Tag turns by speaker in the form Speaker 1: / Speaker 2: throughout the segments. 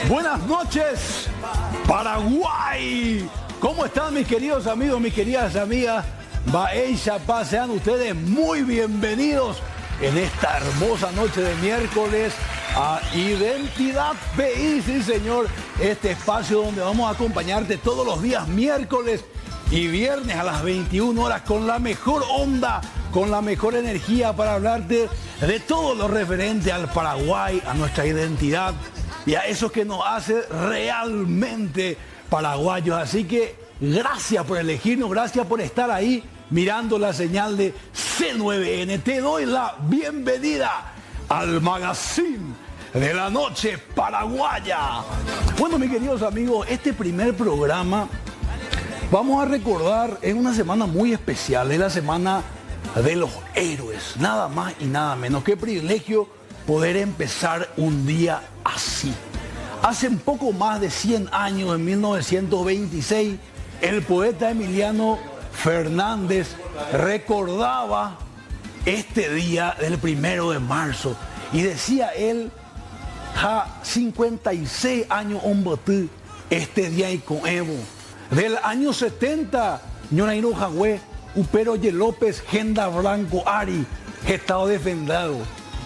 Speaker 1: Buenas noches, Paraguay. ¿Cómo están mis queridos amigos, mis queridas amigas? Baeisha, sean ustedes muy bienvenidos en esta hermosa noche de miércoles a Identidad PI, sí señor, este espacio donde vamos a acompañarte todos los días miércoles y viernes a las 21 horas con la mejor onda, con la mejor energía para hablarte de todo lo referente al Paraguay, a nuestra identidad y a eso que nos hace realmente paraguayos. Así que gracias por elegirnos, gracias por estar ahí mirando la señal de C9N. Te doy la bienvenida al magazine de la noche paraguaya. Bueno, mis queridos amigos, este primer programa vamos a recordar, es una semana muy especial, es la semana de los héroes, nada más y nada menos. Qué privilegio poder empezar un día así. Hace un poco más de 100 años, en 1926, el poeta Emiliano Fernández recordaba este día del 1 de marzo y decía él, ja 56 años hombre, este día y con Evo. Del año 70, Ñonairo Jagüe, Upero Ye López, Genda Blanco Ari, Estado defendado.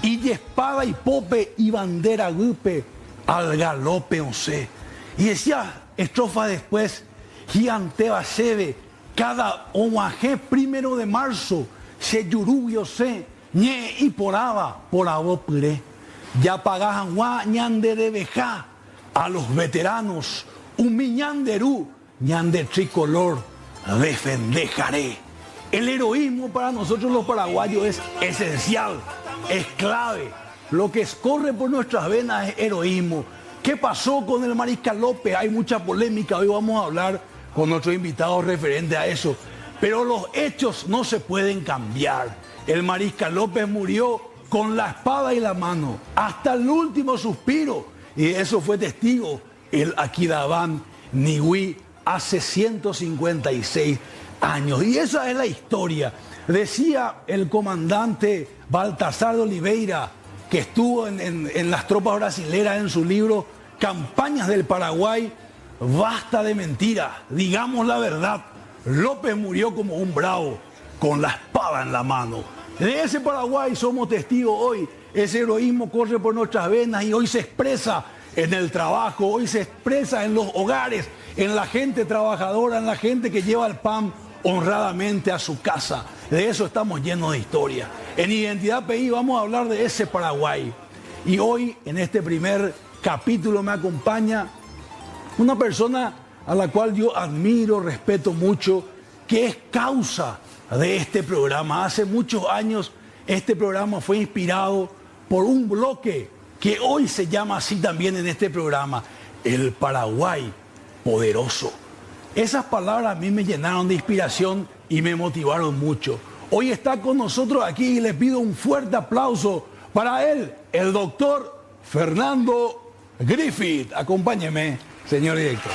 Speaker 1: Y espada y pope y bandera gupe, al galope once. Y decía, estrofa después, gigante basebe, cada omaje 1 de marzo, se yurubio se, ñe y poraba, por abo pire. Ya pagajan gua ñande de beja, a los veteranos, un miñanderú, ñande tricolor, defendejaré. El heroísmo para nosotros los paraguayos es esencial, es clave. Lo que escorre por nuestras venas es heroísmo. ¿Qué pasó con el Mariscal López? Hay mucha polémica, hoy vamos a hablar con nuestros invitados referente a eso. Pero los hechos no se pueden cambiar. El Mariscal López murió con la espada y la mano, hasta el último suspiro. Y de eso fue testigo el Aquidabán Nihui hace 156 años. Y esa es la historia. Decía el comandante Baltasar de Oliveira, que estuvo en las tropas brasileras en su libro Campañas del Paraguay, basta de mentiras, digamos la verdad. López murió como un bravo, con la espada en la mano. De ese Paraguay somos testigos hoy. Ese heroísmo corre por nuestras venas y hoy se expresa en el trabajo, hoy se expresa en los hogares, en la gente trabajadora, en la gente que lleva el pan honradamente a su casa. De eso estamos llenos de historia. En Identidad PI vamos a hablar de ese Paraguay. Y hoy, en este primer capítulo, me acompaña una persona a la cual yo admiro, respeto mucho, que es causa de este programa. Hace muchos años este programa fue inspirado por un bloque que hoy se llama así también en este programa, el Paraguay poderoso. Esas palabras a mí me llenaron de inspiración y me motivaron mucho. Hoy está con nosotros aquí y le pido un fuerte aplauso para él, el doctor Fernando Griffith. Acompáñeme, señor director.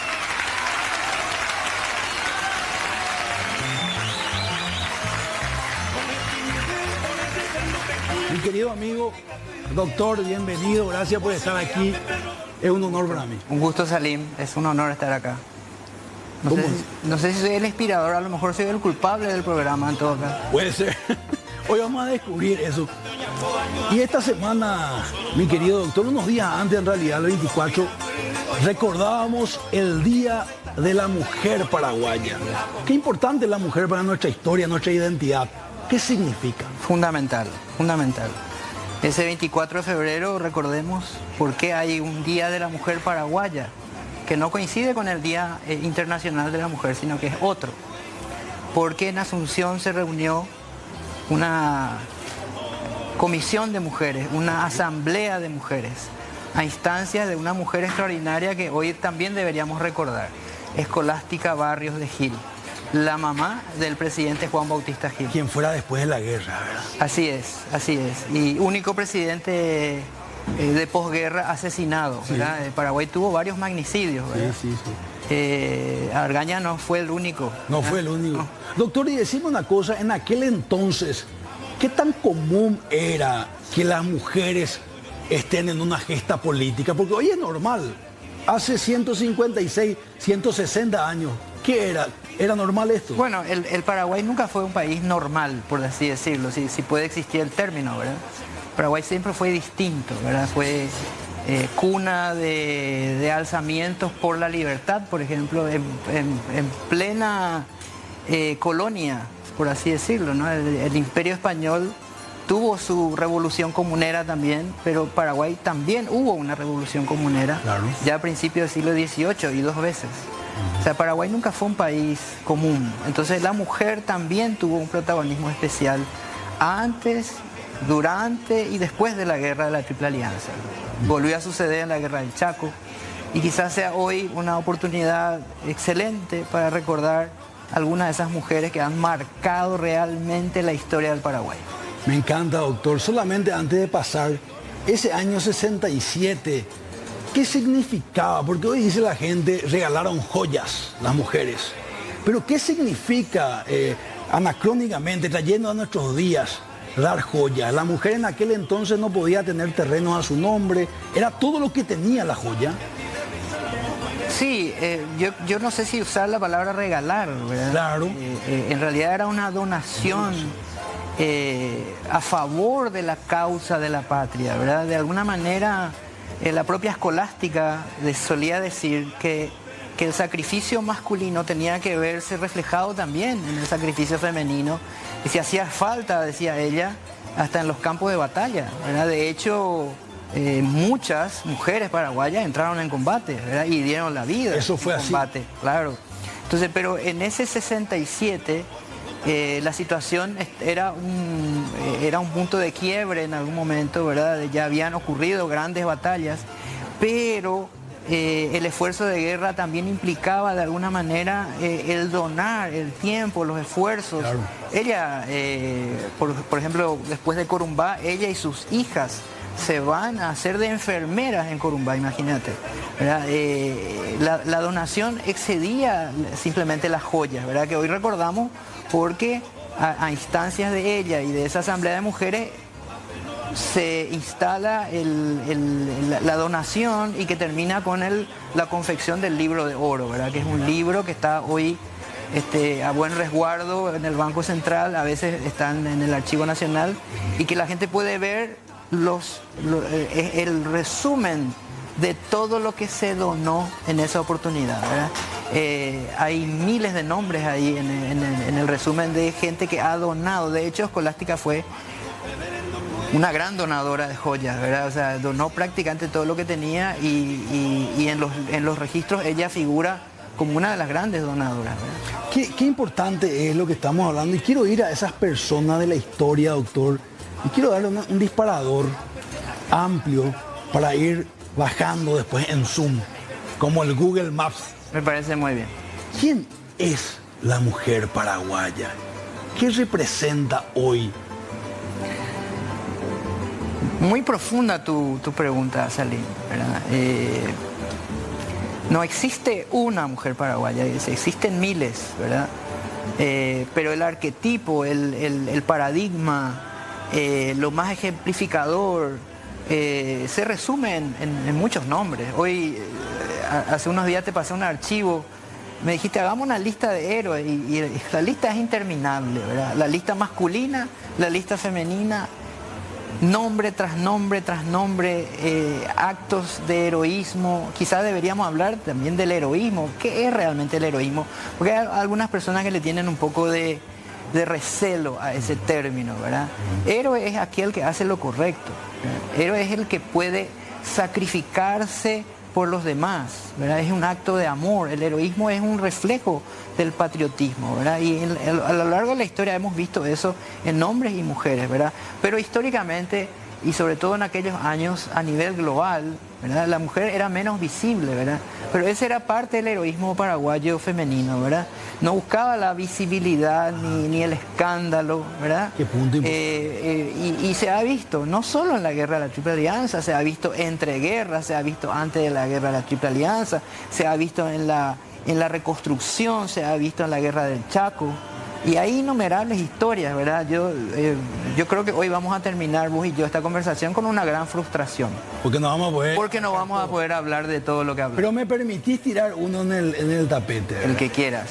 Speaker 1: Mi querido amigo, doctor, bienvenido, gracias por estar aquí. Es un honor para mí.
Speaker 2: Un gusto, Salim, es un honor estar acá. No sé si soy el inspirador, a lo mejor soy el culpable del programa en todo caso.
Speaker 1: Puede ser. Hoy vamos a descubrir eso. Y esta semana, mi querido doctor, unos días antes, en realidad, el 24, recordábamos el Día de la Mujer Paraguaya. Qué importante es la mujer para nuestra historia, nuestra identidad. ¿Qué significa?
Speaker 2: Fundamental, fundamental. Ese 24 de febrero, recordemos por qué hay un Día de la Mujer Paraguaya, que no coincide con el Día Internacional de la Mujer, sino que es otro. Porque en Asunción se reunió una comisión de mujeres, una asamblea de mujeres, a instancias de una mujer extraordinaria que hoy también deberíamos recordar, Escolástica Barrios de Gil, la mamá del presidente Juan Bautista Gil.
Speaker 1: Quien fuera después de la guerra, ¿verdad?
Speaker 2: Así es, así es. Y único presidente de posguerra asesinado, ¿verdad? Sí. Paraguay tuvo varios magnicidios, ¿verdad?
Speaker 1: Sí, sí, sí.
Speaker 2: Argaña no fue el único.
Speaker 1: No fue el único. No. Doctor, y decime una cosa, en aquel entonces, ¿qué tan común era que las mujeres estén en una gesta política? Porque hoy es normal hace 156, 160 años, ¿qué era? ¿Era normal esto?
Speaker 2: Bueno, el Paraguay nunca fue un país normal, por así decirlo, si puede existir el término, ¿verdad? Paraguay siempre fue distinto, ¿verdad? Fue cuna de alzamientos por la libertad, por ejemplo, en plena colonia, por así decirlo, ¿no? El Imperio Español tuvo su revolución comunera también, pero Paraguay también hubo una revolución comunera, claro, ya a principios del siglo XVIII y 2 veces. O sea, Paraguay nunca fue un país común. Entonces la mujer también tuvo un protagonismo especial antes, durante y después de la guerra de la Triple Alianza. Volvió a suceder en la guerra del Chaco y quizás sea hoy una oportunidad excelente para recordar algunas de esas mujeres que han marcado realmente la historia del Paraguay.
Speaker 1: Me encanta, doctor. Solamente antes de pasar, ese año 67, ¿qué significaba? Porque hoy dice la gente, regalaron joyas las mujeres. Pero ¿qué significa anacrónicamente, trayendo a nuestros días, dar joyas? La mujer en aquel entonces no podía tener terrenos a su nombre, era todo lo que tenía la joya.
Speaker 2: Sí, yo no sé si usar la palabra regalar, ¿verdad?
Speaker 1: Claro.
Speaker 2: En realidad era una donación a favor de la causa de la patria, ¿verdad? De alguna manera, la propia escolástica solía decir que el sacrificio masculino tenía que verse reflejado también en el sacrificio femenino, y si hacía falta, decía ella, hasta en los campos de batalla, ¿verdad? De hecho, muchas mujeres paraguayas entraron en combate, ¿verdad? Y dieron la vida.
Speaker 1: Eso fue
Speaker 2: en
Speaker 1: así.
Speaker 2: Combate, claro. Entonces, pero en ese 67 la situación era un punto de quiebre en algún momento, ¿verdad? Ya habían ocurrido grandes batallas, pero el esfuerzo de guerra también implicaba de alguna manera el donar el tiempo, los esfuerzos. Claro. Ella, por ejemplo, después de Corumbá, ella y sus hijas se van a hacer de enfermeras en Corumbá, imagínate, ¿verdad? La donación excedía simplemente las joyas, ¿verdad? Que hoy recordamos porque a instancias de ella y de esa asamblea de mujeres se instala la donación y que termina con la confección del libro de oro, ¿verdad? Que es un libro que está hoy a buen resguardo en el Banco Central, a veces están en el Archivo Nacional, y que la gente puede ver el resumen de todo lo que se donó en esa oportunidad, ¿verdad? Hay miles de nombres ahí en el resumen de gente que ha donado. De hecho, Escolástica fue una gran donadora de joyas, ¿verdad? O sea, donó prácticamente todo lo que tenía y en los registros ella figura como una de las grandes donadoras, ¿verdad?
Speaker 1: Qué importante es lo que estamos hablando, y quiero ir a esas personas de la historia, doctor, y quiero darle un disparador amplio para ir bajando después en Zoom, como el Google Maps.
Speaker 2: Me parece muy bien.
Speaker 1: ¿Quién es la mujer paraguaya? ¿Qué representa hoy?
Speaker 2: Muy profunda tu pregunta, Salim, ¿verdad? No existe una mujer paraguaya, existen miles, ¿verdad? Pero el arquetipo, el paradigma, lo más ejemplificador, se resume en muchos nombres. Hoy, hace unos días te pasé un archivo, me dijiste, hagamos una lista de héroes, y la lista es interminable, ¿verdad? La lista masculina, la lista femenina, nombre tras nombre tras nombre, actos de heroísmo. Quizás deberíamos hablar también del heroísmo. ¿Qué es realmente el heroísmo? Porque hay algunas personas que le tienen un poco de recelo a ese término, ¿verdad? Héroe es aquel que hace lo correcto, ¿verdad? Héroe es el que puede sacrificarse por los demás, ¿verdad? Es un acto de amor. El heroísmo es un reflejo del patriotismo, ¿verdad? Y a lo largo de la historia hemos visto eso en hombres y mujeres, ¿verdad? Pero históricamente, y sobre todo en aquellos años a nivel global, ¿verdad? La mujer era menos visible, ¿verdad? Pero ese era parte del heroísmo paraguayo femenino, ¿verdad? No buscaba la visibilidad ni el escándalo, ¿verdad?
Speaker 1: Qué punto
Speaker 2: y se ha visto, no solo en la guerra de la Triple Alianza, se ha visto entre guerras, se ha visto antes de la guerra de la Triple Alianza, se ha visto en la reconstrucción, se ha visto en la guerra del Chaco, Y hay innumerables historias, ¿verdad? Yo creo que hoy vamos a terminar, vos y yo, esta conversación con una gran frustración.
Speaker 1: Porque no vamos a poder...
Speaker 2: Porque no vamos a poder hablar de todo lo que hablamos.
Speaker 1: Pero me permitís tirar uno en el tapete, ¿verdad?
Speaker 2: El que quieras.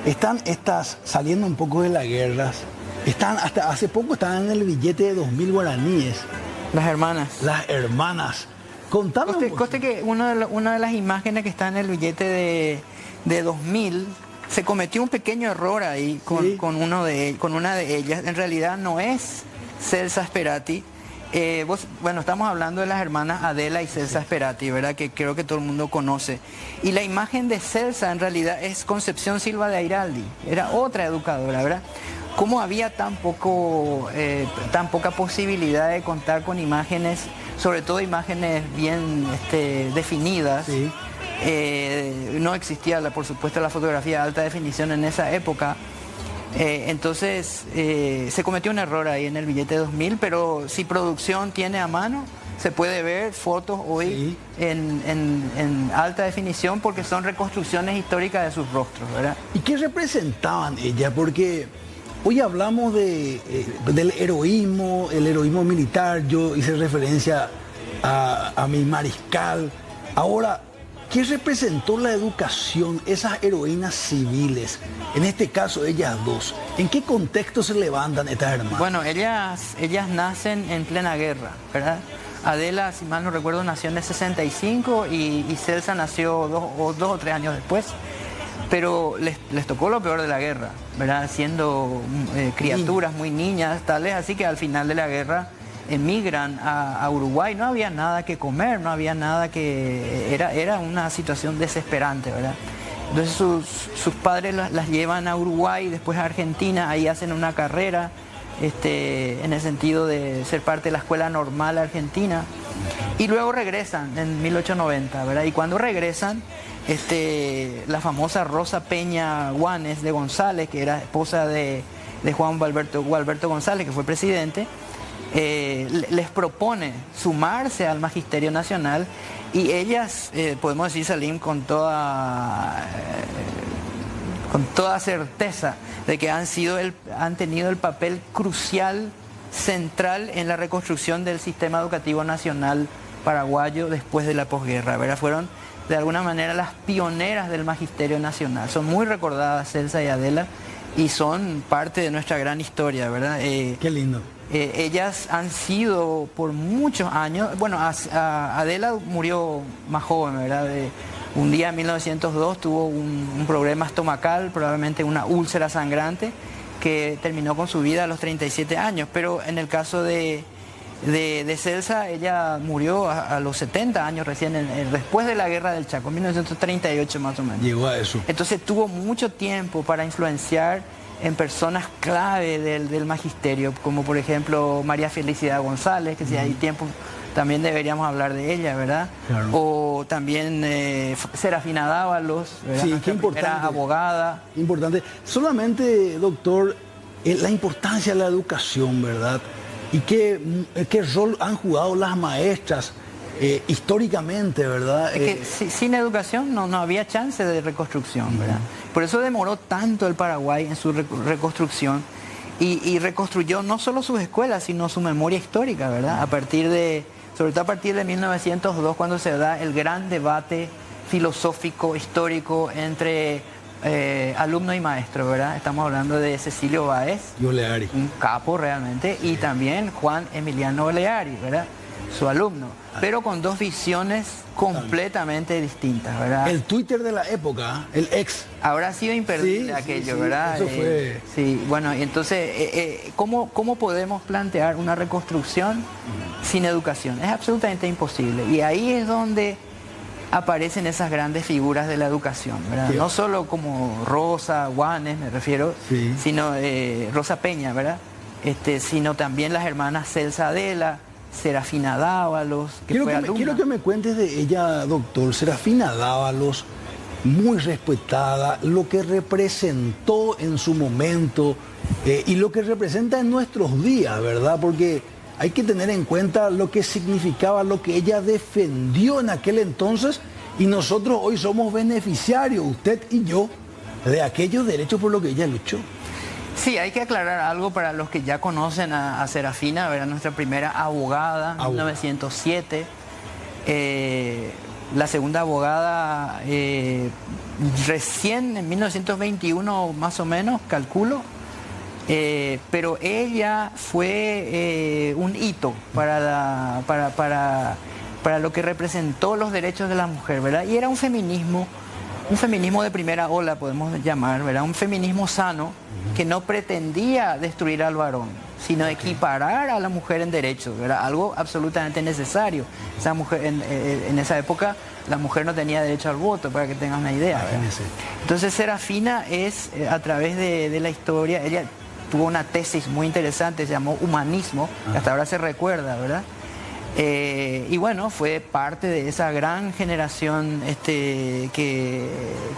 Speaker 1: Están estas, saliendo un poco de las guerras, hasta hace poco estaban en el billete de 2.000 guaraníes.
Speaker 2: Las hermanas.
Speaker 1: Las hermanas. Contame.
Speaker 2: Coste que una de las imágenes que está en el billete de 2.000... se cometió un pequeño error ahí con una de ellas. En realidad no es Celsa Sperati. Bueno, estamos hablando de las hermanas Adela y Celsa Sperati, ¿verdad? Que creo que todo el mundo conoce. Y la imagen de Celsa en realidad es Concepción Silva de Airaldi. Era otra educadora, ¿verdad? ¿Cómo había tan poca posibilidad de contar con imágenes, sobre todo imágenes bien definidas? Sí. No existía, por supuesto, la fotografía de alta definición en esa época. Entonces se cometió un error ahí en el billete de 2.000, pero si producción tiene a mano, se puede ver fotos hoy en alta definición, porque son reconstrucciones históricas de sus rostros, ¿verdad?
Speaker 1: ¿Y qué representaban ellas? Porque hoy hablamos del heroísmo, el heroísmo militar. Yo hice referencia a mi mariscal. Ahora, ¿qué representó la educación, esas heroínas civiles? En este caso, ellas dos. ¿En qué contexto se levantan estas hermanas?
Speaker 2: Bueno, ellas nacen en plena guerra, ¿verdad? Adela, si mal no recuerdo, nació en el 65 y Celsa nació dos o tres años después. Pero les tocó lo peor de la guerra, ¿verdad? Siendo criaturas muy niñas, tales, así que al final de la guerra emigran a Uruguay. No había nada que comer, no había nada que... Era una situación desesperante, ¿verdad? Entonces sus padres las llevan a Uruguay, después a Argentina, ahí hacen una carrera en el sentido de ser parte de la Escuela Normal Argentina, y luego regresan en 1890, ¿verdad? Y cuando regresan, la famosa Rosa Peña Guanes de González, que era esposa de Juan Gualberto González, que fue presidente, les propone sumarse al Magisterio Nacional, y ellas, podemos decir, Salim, con toda certeza de que han tenido el papel crucial, central en la reconstrucción del sistema educativo nacional paraguayo después de la posguerra, ¿verdad? Fueron de alguna manera las pioneras del Magisterio Nacional. Son muy recordadas Celsa y Adela y son parte de nuestra gran historia, ¿verdad?
Speaker 1: Qué lindo.
Speaker 2: Ellas han sido por muchos años, bueno, Adela murió más joven, ¿verdad? Un día en 1902 tuvo un problema estomacal, probablemente una úlcera sangrante, que terminó con su vida a los 37 años. Pero en el caso de Celsa, ella murió a los 70 años recién, después de la Guerra del Chaco, en 1938 más o menos.
Speaker 1: Llegó a eso.
Speaker 2: Entonces tuvo mucho tiempo para influenciar en personas clave del magisterio, como por ejemplo María Felicidad González, que si hay tiempo también deberíamos hablar de ella, ¿verdad? Claro. O también Serafina Dávalos, ¿verdad?
Speaker 1: Sí, qué importante.
Speaker 2: Era abogada.
Speaker 1: Importante. Solamente, doctor, la importancia de la educación, ¿verdad? Y qué rol han jugado las maestras históricamente, ¿verdad?
Speaker 2: Es que sin educación no había chance de reconstrucción, ¿verdad? Por eso demoró tanto el Paraguay en su reconstrucción y reconstruyó no solo sus escuelas, sino su memoria histórica, ¿verdad? Sobre todo a partir de 1902, cuando se da el gran debate filosófico, histórico entre alumno y maestro, ¿verdad? Estamos hablando de Cecilio Báez,
Speaker 1: Oleari,
Speaker 2: un capo realmente, y también Juan Emiliano Oleari, ¿verdad? Su alumno, pero con dos visiones completamente distintas, ¿verdad?
Speaker 1: El Twitter de la época, el ex.
Speaker 2: Habrá sido imperdible aquello, ¿verdad?
Speaker 1: Eso fue...
Speaker 2: sí, bueno, y entonces, ¿cómo podemos plantear una reconstrucción sin educación? Es absolutamente imposible. Y ahí es donde aparecen esas grandes figuras de la educación, ¿verdad? No solo como Rosa, Guanes, me refiero, sino Rosa Peña, ¿verdad? Sino también las hermanas Celsa Adela, Serafina Dávalos,
Speaker 1: quiero que me cuentes de ella, doctor. Serafina Dávalos, muy respetada, lo que representó en su momento y lo que representa en nuestros días, ¿verdad? Porque hay que tener en cuenta lo que significaba, lo que ella defendió en aquel entonces, y nosotros hoy somos beneficiarios, usted y yo, de aquellos derechos por los que ella luchó.
Speaker 2: Sí, hay que aclarar algo para los que ya conocen a Serafina, ¿verdad? Nuestra primera abogada, en 1907. La segunda abogada recién en 1921 más o menos, calculo. Pero ella fue un hito para lo que representó los derechos de la mujer, ¿verdad? Y era un feminismo de primera ola, podemos llamar, ¿verdad? Un feminismo sano que no pretendía destruir al varón, sino equiparar a la mujer en derechos, ¿verdad? Algo absolutamente necesario. Esa mujer, en esa época la mujer no tenía derecho al voto, para que tengas una idea, ¿verdad? Entonces Serafina es, a través de la historia, ella tuvo una tesis muy interesante, se llamó Humanismo, que hasta ahora se recuerda, ¿verdad? Y bueno, fue parte de esa gran generación que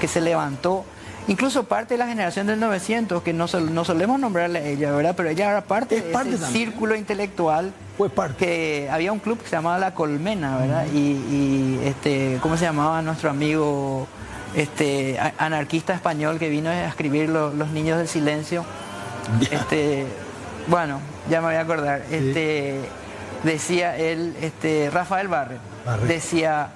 Speaker 2: se levantó, incluso parte de la generación del 900, que no solemos nombrarle a ella, ¿verdad? Pero ella era parte de ese círculo intelectual.
Speaker 1: Fue parte.
Speaker 2: Que había un club que se llamaba La Colmena, ¿verdad? ¿Cómo se llamaba nuestro amigo anarquista español que vino a escribir Los Niños del Silencio? Bueno, ya me voy a acordar. Decía él, Rafael Barret, decía,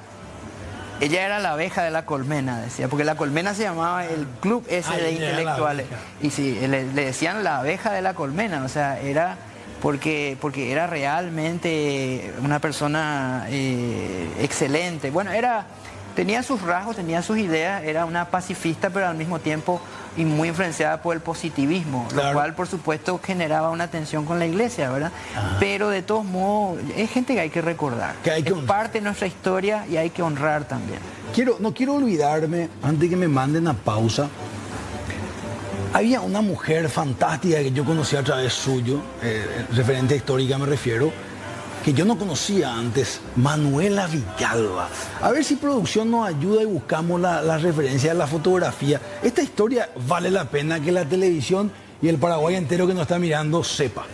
Speaker 2: ella era la abeja de la colmena, decía, porque la colmena se llamaba el club ese de intelectuales. Y sí, le decían la abeja de la colmena, o sea, era porque era realmente una persona excelente. Bueno, tenía sus rasgos, tenía sus ideas, era una pacifista, pero al mismo tiempo y muy influenciada por el positivismo, claro. Lo cual por supuesto generaba una tensión con la iglesia, ¿verdad? Ajá. Pero de todos modos es gente que hay que recordar, es parte de nuestra historia y hay que honrar también.
Speaker 1: No quiero olvidarme, antes de que me manden a pausa, había una mujer fantástica que yo conocí a través suyo, referente histórica me refiero, que yo no conocía antes, Manuela Villalba. A ver si producción nos ayuda y buscamos la referencia de la fotografía. Esta historia vale la pena que la televisión y el Paraguay entero que nos está mirando sepa.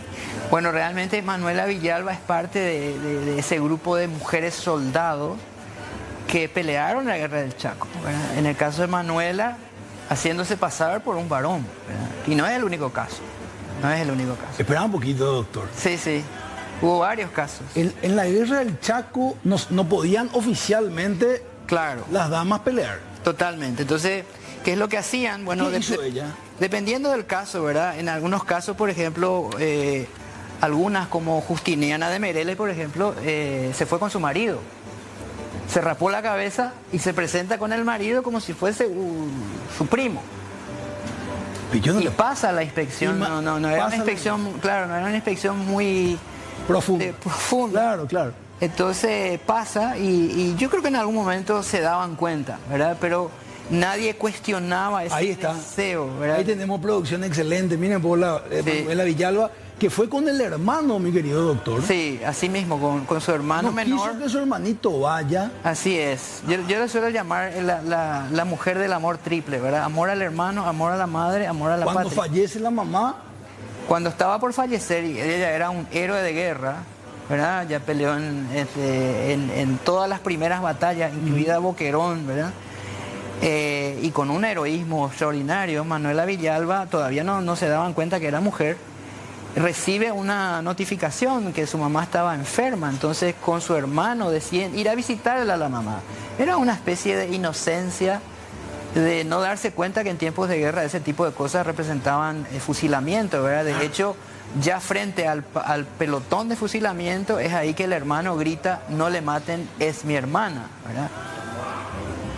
Speaker 2: Bueno, realmente Manuela Villalba es parte de ese grupo de mujeres soldados que pelearon en la Guerra del Chaco, ¿verdad? En el caso de Manuela, haciéndose pasar por un varón, ¿verdad? Y no es el único caso. No es el único caso.
Speaker 1: Espera un poquito, doctor.
Speaker 2: Sí, sí. Hubo varios casos.
Speaker 1: En la Guerra del Chaco no podían oficialmente,
Speaker 2: claro,
Speaker 1: las damas pelear.
Speaker 2: Totalmente. Entonces, ¿qué es lo que hacían? Bueno,
Speaker 1: ¿qué hizo ella?
Speaker 2: Dependiendo del caso, ¿verdad? En algunos casos, por ejemplo, algunas como Justiniana de Merele, por ejemplo, se fue con su marido. Se rapó la cabeza y se presenta con el marido como si fuese su primo. Y pasa la inspección. No era una inspección, claro, no era una inspección muy
Speaker 1: profunda. Claro.
Speaker 2: Entonces pasa y yo creo que en algún momento se daban cuenta, ¿verdad? Pero nadie cuestionaba ese deseo, ¿verdad?
Speaker 1: Ahí tenemos producción excelente. Miren por Manuela Villalba, que fue con el hermano, mi querido doctor.
Speaker 2: Sí, así mismo, con su hermano menor.
Speaker 1: Quiso que su hermanito vaya.
Speaker 2: Así es. Yo le suelo llamar la mujer del amor triple, ¿verdad? Amor al hermano, amor a la madre, amor a la patria.
Speaker 1: Cuando fallece la mamá.
Speaker 2: Cuando estaba por fallecer, y ella era un héroe de guerra, ¿verdad? Ya peleó en todas las primeras batallas, incluida Boquerón, ¿verdad? Y con un heroísmo extraordinario, Manuela Villalba, todavía no se daban cuenta que era mujer, recibe una notificación que su mamá estaba enferma, entonces con su hermano deciden ir a visitarla a la mamá. Era una especie de inocencia, de no darse cuenta que en tiempos de guerra ese tipo de cosas representaban fusilamiento, ¿verdad? De hecho, ya frente al pelotón de fusilamiento es ahí que el hermano grita, no le maten, es mi hermana, ¿verdad?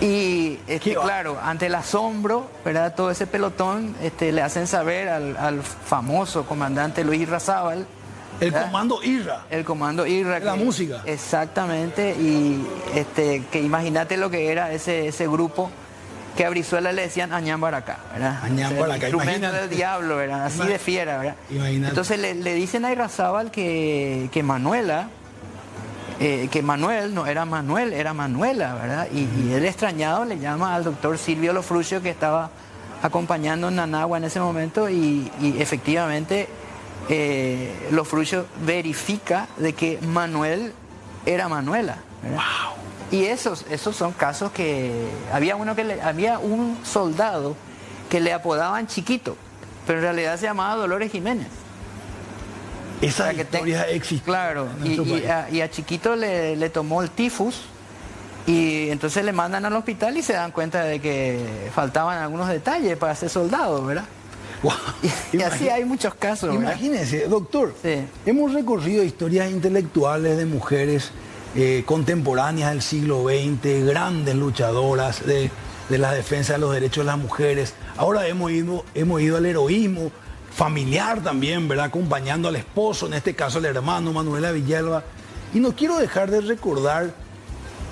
Speaker 2: Y claro, ante el asombro, ¿verdad? Todo ese pelotón le hacen saber al famoso comandante Luis Irrazábal.
Speaker 1: El comando Irra.
Speaker 2: El comando Irra.
Speaker 1: La música.
Speaker 2: Exactamente. Y que imagínate lo que era ese grupo, que a Brizuela le decían Añán Baracá, ¿verdad?
Speaker 1: Añán Baracá,
Speaker 2: instrumento del diablo, ¿verdad? Así de fiera, ¿verdad? Imagínate. Entonces le dicen a Irrazábal que Manuela, que Manuel no era Manuel, era Manuela, ¿verdad? Y él extrañado le llama al doctor Silvio Lofrucio, que estaba acompañando en Nanagua en ese momento, y efectivamente Lofrucio verifica de que Manuel era Manuela, ¿verdad? Wow. Y esos son casos que había un soldado que le apodaban Chiquito, pero en realidad se llamaba Dolores Jiménez.
Speaker 1: Esa historia existe.
Speaker 2: Claro, y a Chiquito le tomó el tifus, y entonces le mandan al hospital y se dan cuenta de que faltaban algunos detalles para ser soldado, ¿verdad?
Speaker 1: Wow.
Speaker 2: Y así hay muchos casos.
Speaker 1: Imagínense, doctor,
Speaker 2: sí.
Speaker 1: Hemos recorrido historias intelectuales de mujeres contemporáneas del siglo XX, grandes luchadoras de la defensa de los derechos de las mujeres. Ahora hemos ido al heroísmo familiar también, ¿verdad? Acompañando al esposo, en este caso al hermano Manuela Villalba. Y no quiero dejar de recordar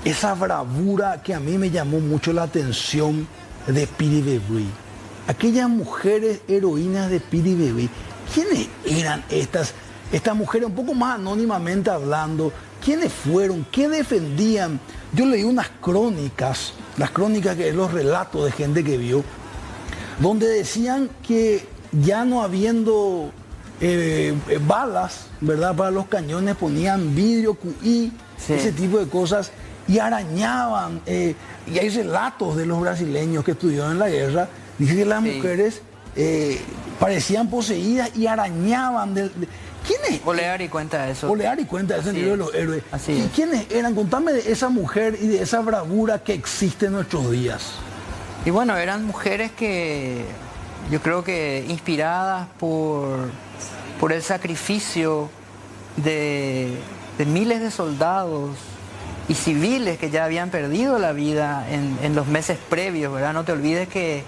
Speaker 1: esa bravura que a mí me llamó mucho la atención de Piri Bebé. Aquellas mujeres heroínas de Piri Bebé, ¿quiénes eran estas mujeres, un poco más anónimamente hablando? ¿Quiénes fueron? ¿Qué defendían? Yo leí unas crónicas, las crónicas que los relatos de gente que vio, donde decían que ya no habiendo balas, ¿verdad? Para los cañones ponían vidrio, QI, sí, ese tipo de cosas, y arañaban. Y hay relatos de los brasileños que estudiaron en la guerra. Dice que las mujeres parecían poseídas y arañaban. ¿Quiénes?
Speaker 2: Oleari cuenta eso.
Speaker 1: Oleari cuenta eso en el libro de los héroes.
Speaker 2: Así
Speaker 1: ¿Y
Speaker 2: es.
Speaker 1: quiénes eran? Contame de esa mujer y de esa bravura que existe en nuestros días.
Speaker 2: Y bueno, eran mujeres que yo creo que inspiradas por el sacrificio de miles de soldados y civiles que ya habían perdido la vida en los meses previos, ¿verdad? No te olvides que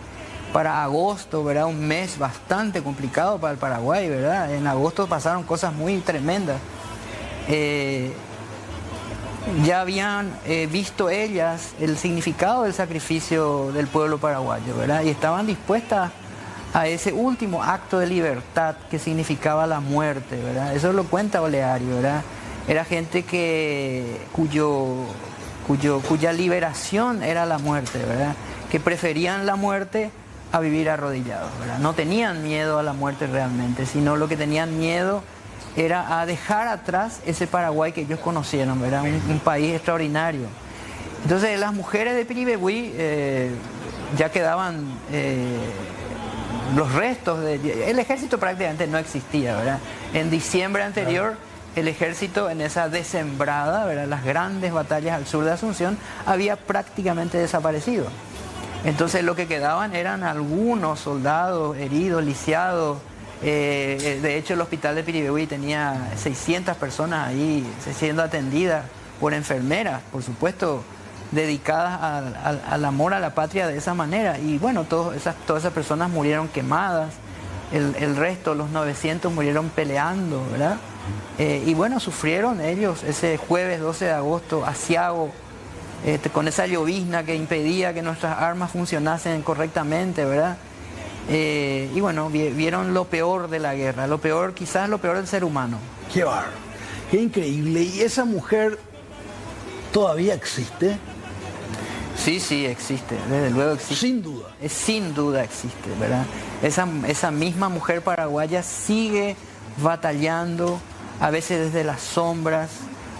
Speaker 2: para agosto, ¿verdad? Un mes bastante complicado para el Paraguay, ¿verdad? En agosto pasaron cosas muy tremendas. Ya habían visto ellas el significado del sacrificio del pueblo paraguayo, ¿verdad? Y estaban dispuestas a ese último acto de libertad que significaba la muerte, ¿verdad? Eso lo cuenta Oleari, ¿verdad? Era gente cuya liberación era la muerte, ¿verdad? Que preferían la muerte a vivir arrodillados, ¿verdad? No tenían miedo a la muerte realmente, sino lo que tenían miedo era a dejar atrás ese Paraguay que ellos conocieron, ¿verdad? Un país extraordinario. Entonces las mujeres de Piribegüí ya quedaban los restos el ejército prácticamente no existía, ¿verdad? En diciembre anterior, el ejército en esa desembrada, ¿verdad? Las grandes batallas al sur de Asunción, había prácticamente desaparecido. Entonces lo que quedaban eran algunos soldados heridos, lisiados. De hecho el hospital de Piribegüí tenía 600 personas ahí siendo atendidas por enfermeras, por supuesto, dedicadas al amor a la patria de esa manera. Y bueno, todas esas personas murieron quemadas, el resto, los 900, murieron peleando, ¿verdad? Y bueno, sufrieron ellos ese jueves 12 de agosto, aciago, con esa llovizna que impedía que nuestras armas funcionasen correctamente, ¿verdad? Y bueno, vieron lo peor de la guerra, quizás lo peor del ser humano.
Speaker 1: Qué bárbaro, qué increíble. ¿Y esa mujer todavía existe?
Speaker 2: Sí, existe, desde luego existe.
Speaker 1: Sin duda.
Speaker 2: Sin duda existe, ¿verdad? Esa misma mujer paraguaya sigue batallando, a veces desde las sombras,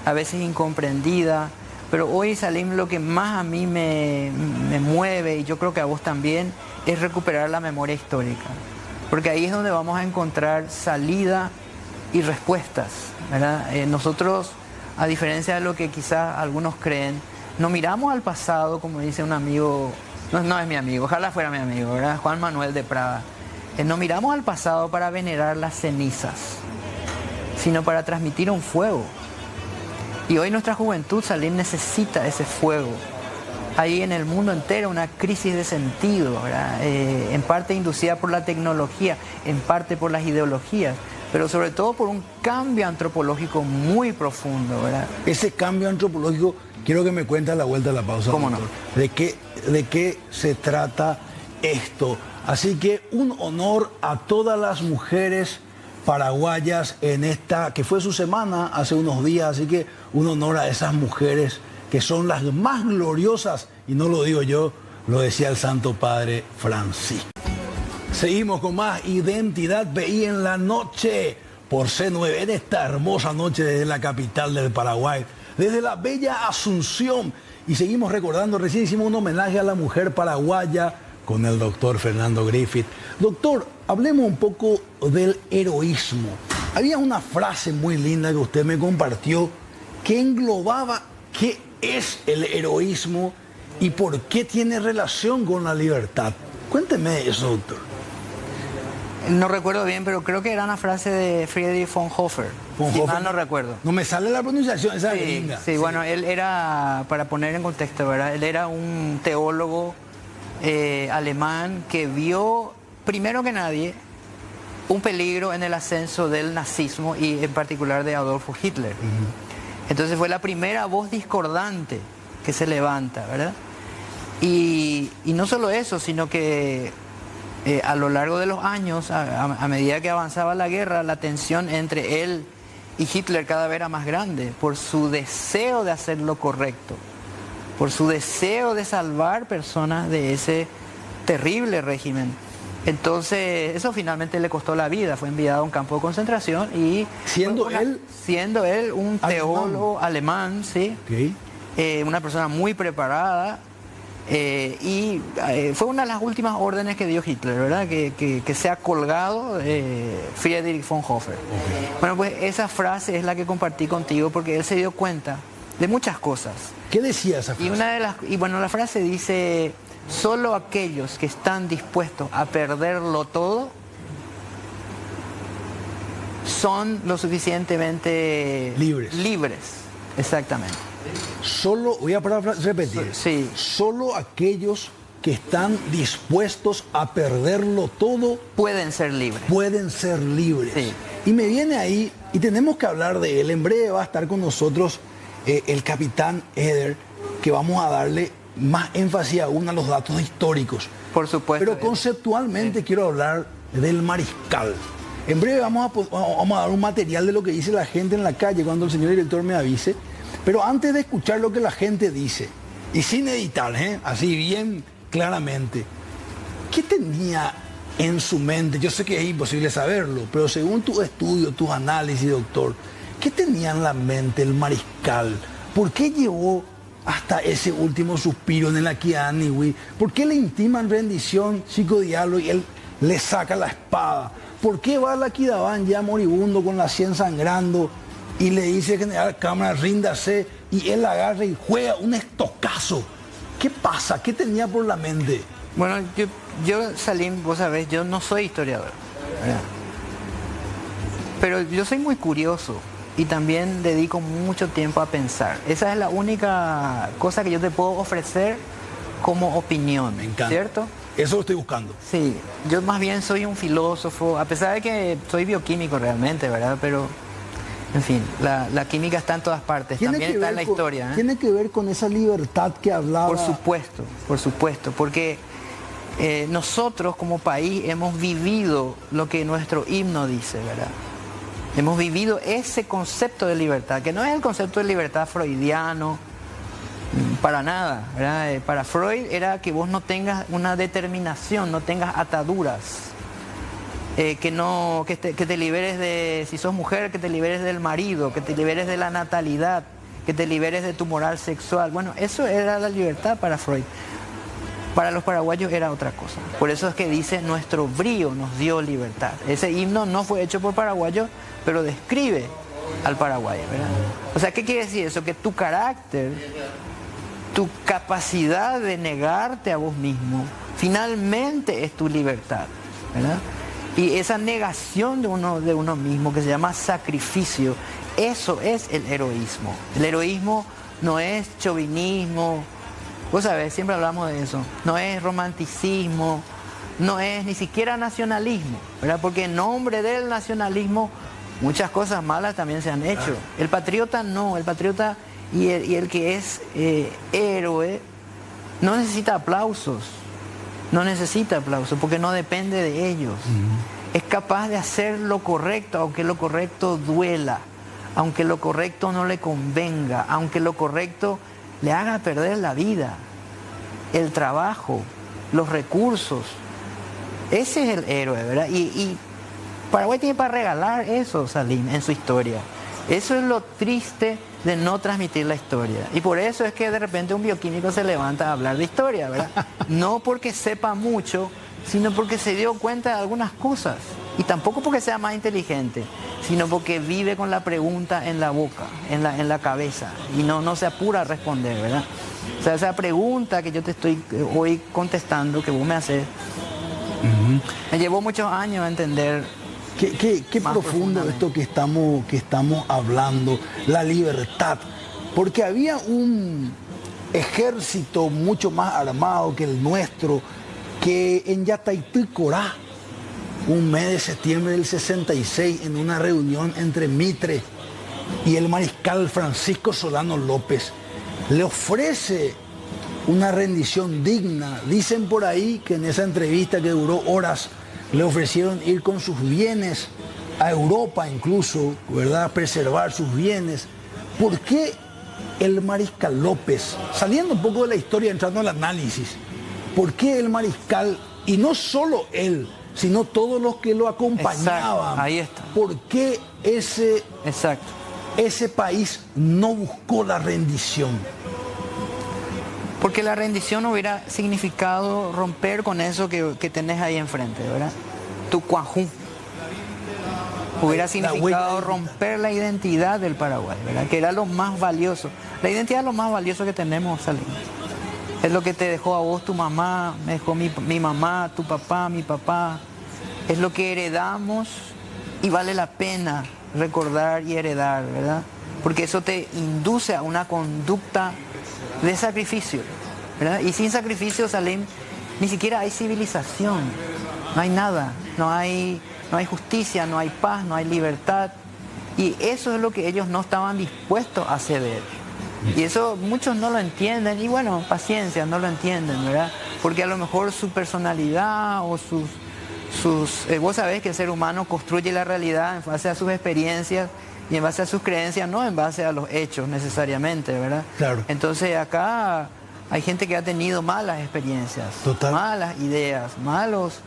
Speaker 2: a veces incomprendida. Pero hoy, Salim, lo que más a mí me mueve, y yo creo que a vos también, es recuperar la memoria histórica. Porque ahí es donde vamos a encontrar salida y respuestas, ¿verdad? Nosotros, a diferencia de lo que quizás algunos creen, no miramos al pasado, como dice un amigo, no es mi amigo, ojalá fuera mi amigo, ¿verdad? Juan Manuel de Prada. No miramos al pasado para venerar las cenizas, sino para transmitir un fuego. Y hoy nuestra juventud, Salim, necesita ese fuego. Hay en el mundo entero una crisis de sentido, ¿verdad? En parte inducida por la tecnología, en parte por las ideologías, pero sobre todo por un cambio antropológico muy profundo, ¿verdad?
Speaker 1: Ese cambio antropológico, quiero que me cuentes a la vuelta de la pausa.
Speaker 2: ¿Cómo
Speaker 1: doctor. No? ¿De qué se trata esto? Así que un honor a todas las mujeres paraguayas en esta, que fue su semana hace unos días, así que un honor a esas mujeres que son las más gloriosas, y no lo digo yo, lo decía el Santo Padre Francisco. Seguimos con más Identidad BI en la noche por C9, en esta hermosa noche desde la capital del Paraguay, desde la bella Asunción, y seguimos recordando, recién hicimos un homenaje a la mujer paraguaya con el doctor Fernando Griffith. Doctor, hablemos un poco del heroísmo. Había una frase muy linda que usted me compartió que englobaba qué es el heroísmo y por qué tiene relación con la libertad. Cuénteme eso, doctor.
Speaker 2: No recuerdo bien, pero creo que era una frase de Friedrich von Hofer. Si mal no recuerdo.
Speaker 1: No me sale la pronunciación, esa
Speaker 2: Sí,
Speaker 1: gringa.
Speaker 2: sí, bueno, él era, para poner en contexto, ¿verdad? Él era un teólogo alemán que vio, primero que nadie, un peligro en el ascenso del nazismo y en particular de Adolfo Hitler. Entonces fue la primera voz discordante que se levanta, ¿verdad? Y no solo eso, sino que a lo largo de los años, a medida que avanzaba la guerra, la tensión entre él y Hitler cada vez era más grande por su deseo de hacer lo correcto, por su deseo de salvar personas de ese terrible régimen. Entonces, eso finalmente le costó la vida, fue enviado a un campo de concentración y... Siendo él un teólogo alemán, ¿sí? Okay. Una persona muy preparada. Fue una de las últimas órdenes que dio Hitler, ¿verdad? Que se ha colgado Friedrich von Hofer. Okay. Bueno, pues esa frase es la que compartí contigo porque él se dio cuenta de muchas cosas.
Speaker 1: ¿Qué decía esa frase?
Speaker 2: La frase dice: solo aquellos que están dispuestos a perderlo todo son lo suficientemente libres. Exactamente.
Speaker 1: Solo, voy a repetir,
Speaker 2: sí.
Speaker 1: Solo aquellos que están dispuestos a perderlo todo
Speaker 2: pueden ser libres.
Speaker 1: Pueden ser libres.
Speaker 2: Sí.
Speaker 1: Y me viene ahí, y tenemos que hablar de él. En breve va a estar con nosotros el capitán Eder, que vamos a darle más énfasis aún a los datos históricos.
Speaker 2: Por supuesto.
Speaker 1: Pero conceptualmente quiero hablar del mariscal. En breve vamos a dar un material de lo que dice la gente en la calle cuando el señor director me avise. Pero antes de escuchar lo que la gente dice, y sin editar, así bien claramente, ¿qué tenía en su mente? Yo sé que es imposible saberlo, pero según tu estudio, tus análisis, doctor, ¿qué tenía en la mente el mariscal? ¿Por qué llevó hasta ese último suspiro en el Akianiwi? ¿Por qué le intiman rendición, Chico Diallo, y él le saca la espada? ¿Por qué va al Aquidabán ya moribundo con la sien sangrando y le dice general Cámara, ríndase, y él agarra y juega un estocazo? ¿Qué pasa? ¿Qué tenía por la mente?
Speaker 2: Bueno, yo Salim, vos sabés, yo no soy historiador, ¿verdad? Pero yo soy muy curioso y también dedico mucho tiempo a pensar. Esa es la única cosa que yo te puedo ofrecer como opinión.
Speaker 1: Me encanta.
Speaker 2: ¿Cierto?
Speaker 1: Eso lo estoy buscando.
Speaker 2: Sí, yo más bien soy un filósofo, a pesar de que soy bioquímico realmente, ¿verdad? Pero... en fin, la química está en todas partes, también está en la historia.
Speaker 1: Tiene que ver con esa libertad que hablaba.
Speaker 2: Por supuesto, porque nosotros como país hemos vivido lo que nuestro himno dice, ¿verdad? Hemos vivido ese concepto de libertad, que no es el concepto de libertad freudiano, para nada, ¿verdad? Para Freud era que vos no tengas una determinación, no tengas ataduras. Que te liberes de, si sos mujer, que te liberes del marido, que te liberes de la natalidad, que te liberes de tu moral sexual. Bueno, eso era la libertad para Freud. Para los paraguayos era otra cosa. Por eso es que dice, nuestro brío nos dio libertad. Ese himno no fue hecho por paraguayos, pero describe al paraguayo, ¿verdad? O sea, ¿qué quiere decir eso? Que tu carácter, tu capacidad de negarte a vos mismo, finalmente es tu libertad, ¿verdad? Y esa negación de uno mismo, que se llama sacrificio, eso es el heroísmo. El heroísmo no es chauvinismo, vos sabés, siempre hablamos de eso, no es romanticismo, no es ni siquiera nacionalismo, ¿verdad? Porque en nombre del nacionalismo muchas cosas malas también se han hecho. El patriota no, el patriota y el que es héroe no necesita aplausos. No necesita aplauso porque no depende de ellos. Es capaz de hacer lo correcto, aunque lo correcto duela, aunque lo correcto no le convenga, aunque lo correcto le haga perder la vida, el trabajo, los recursos. Ese es el héroe, ¿verdad? Y Paraguay tiene para regalar eso, Salim, en su historia. Eso es lo triste de no transmitir la historia. Y por eso es que de repente un bioquímico se levanta a hablar de historia, ¿verdad? No porque sepa mucho, sino porque se dio cuenta de algunas cosas. Y tampoco porque sea más inteligente, sino porque vive con la pregunta en la boca, en la cabeza, y no se apura a responder, ¿verdad? O sea, esa pregunta que yo te estoy hoy contestando, que vos me haces, me llevó muchos años a entender.
Speaker 1: Qué profundo esto que estamos hablando, la libertad. Porque había un ejército mucho más armado que el nuestro, que en Yataití, Corá, un mes de septiembre del 66, en una reunión entre Mitre y el mariscal Francisco Solano López, le ofrece una rendición digna. Dicen por ahí que en esa entrevista que duró horas, le ofrecieron ir con sus bienes a Europa incluso, ¿verdad? Preservar sus bienes. ¿Por qué el mariscal López, saliendo un poco de la historia, entrando al análisis, por qué el mariscal, y no solo él, sino todos los que lo acompañaban?
Speaker 2: Exacto, ahí está.
Speaker 1: ¿Por qué ese país no buscó la rendición?
Speaker 2: Porque la rendición hubiera significado romper con eso que tenés ahí enfrente, ¿verdad? Tu cuajú. Hubiera significado romper la identidad del Paraguay, ¿verdad? Que era lo más valioso. La identidad es lo más valioso que tenemos, Salim. Es lo que te dejó a vos tu mamá, me dejó mi mamá, tu papá, mi papá. Es lo que heredamos y vale la pena recordar y heredar, ¿verdad? Porque eso te induce a una conducta de sacrificio, ¿verdad? Y sin sacrificio, Salim, ni siquiera hay civilización, no hay nada, no hay justicia, no hay paz, no hay libertad. Y eso es lo que ellos no estaban dispuestos a ceder. Y eso muchos no lo entienden, y bueno, paciencia, no lo entienden, ¿verdad? Porque a lo mejor su personalidad o vos sabés que el ser humano construye la realidad en base a sus experiencias y en base a sus creencias, no en base a los hechos necesariamente, ¿verdad?
Speaker 1: Claro.
Speaker 2: Entonces acá hay gente que ha tenido malas experiencias,
Speaker 1: total,
Speaker 2: malas ideas, malos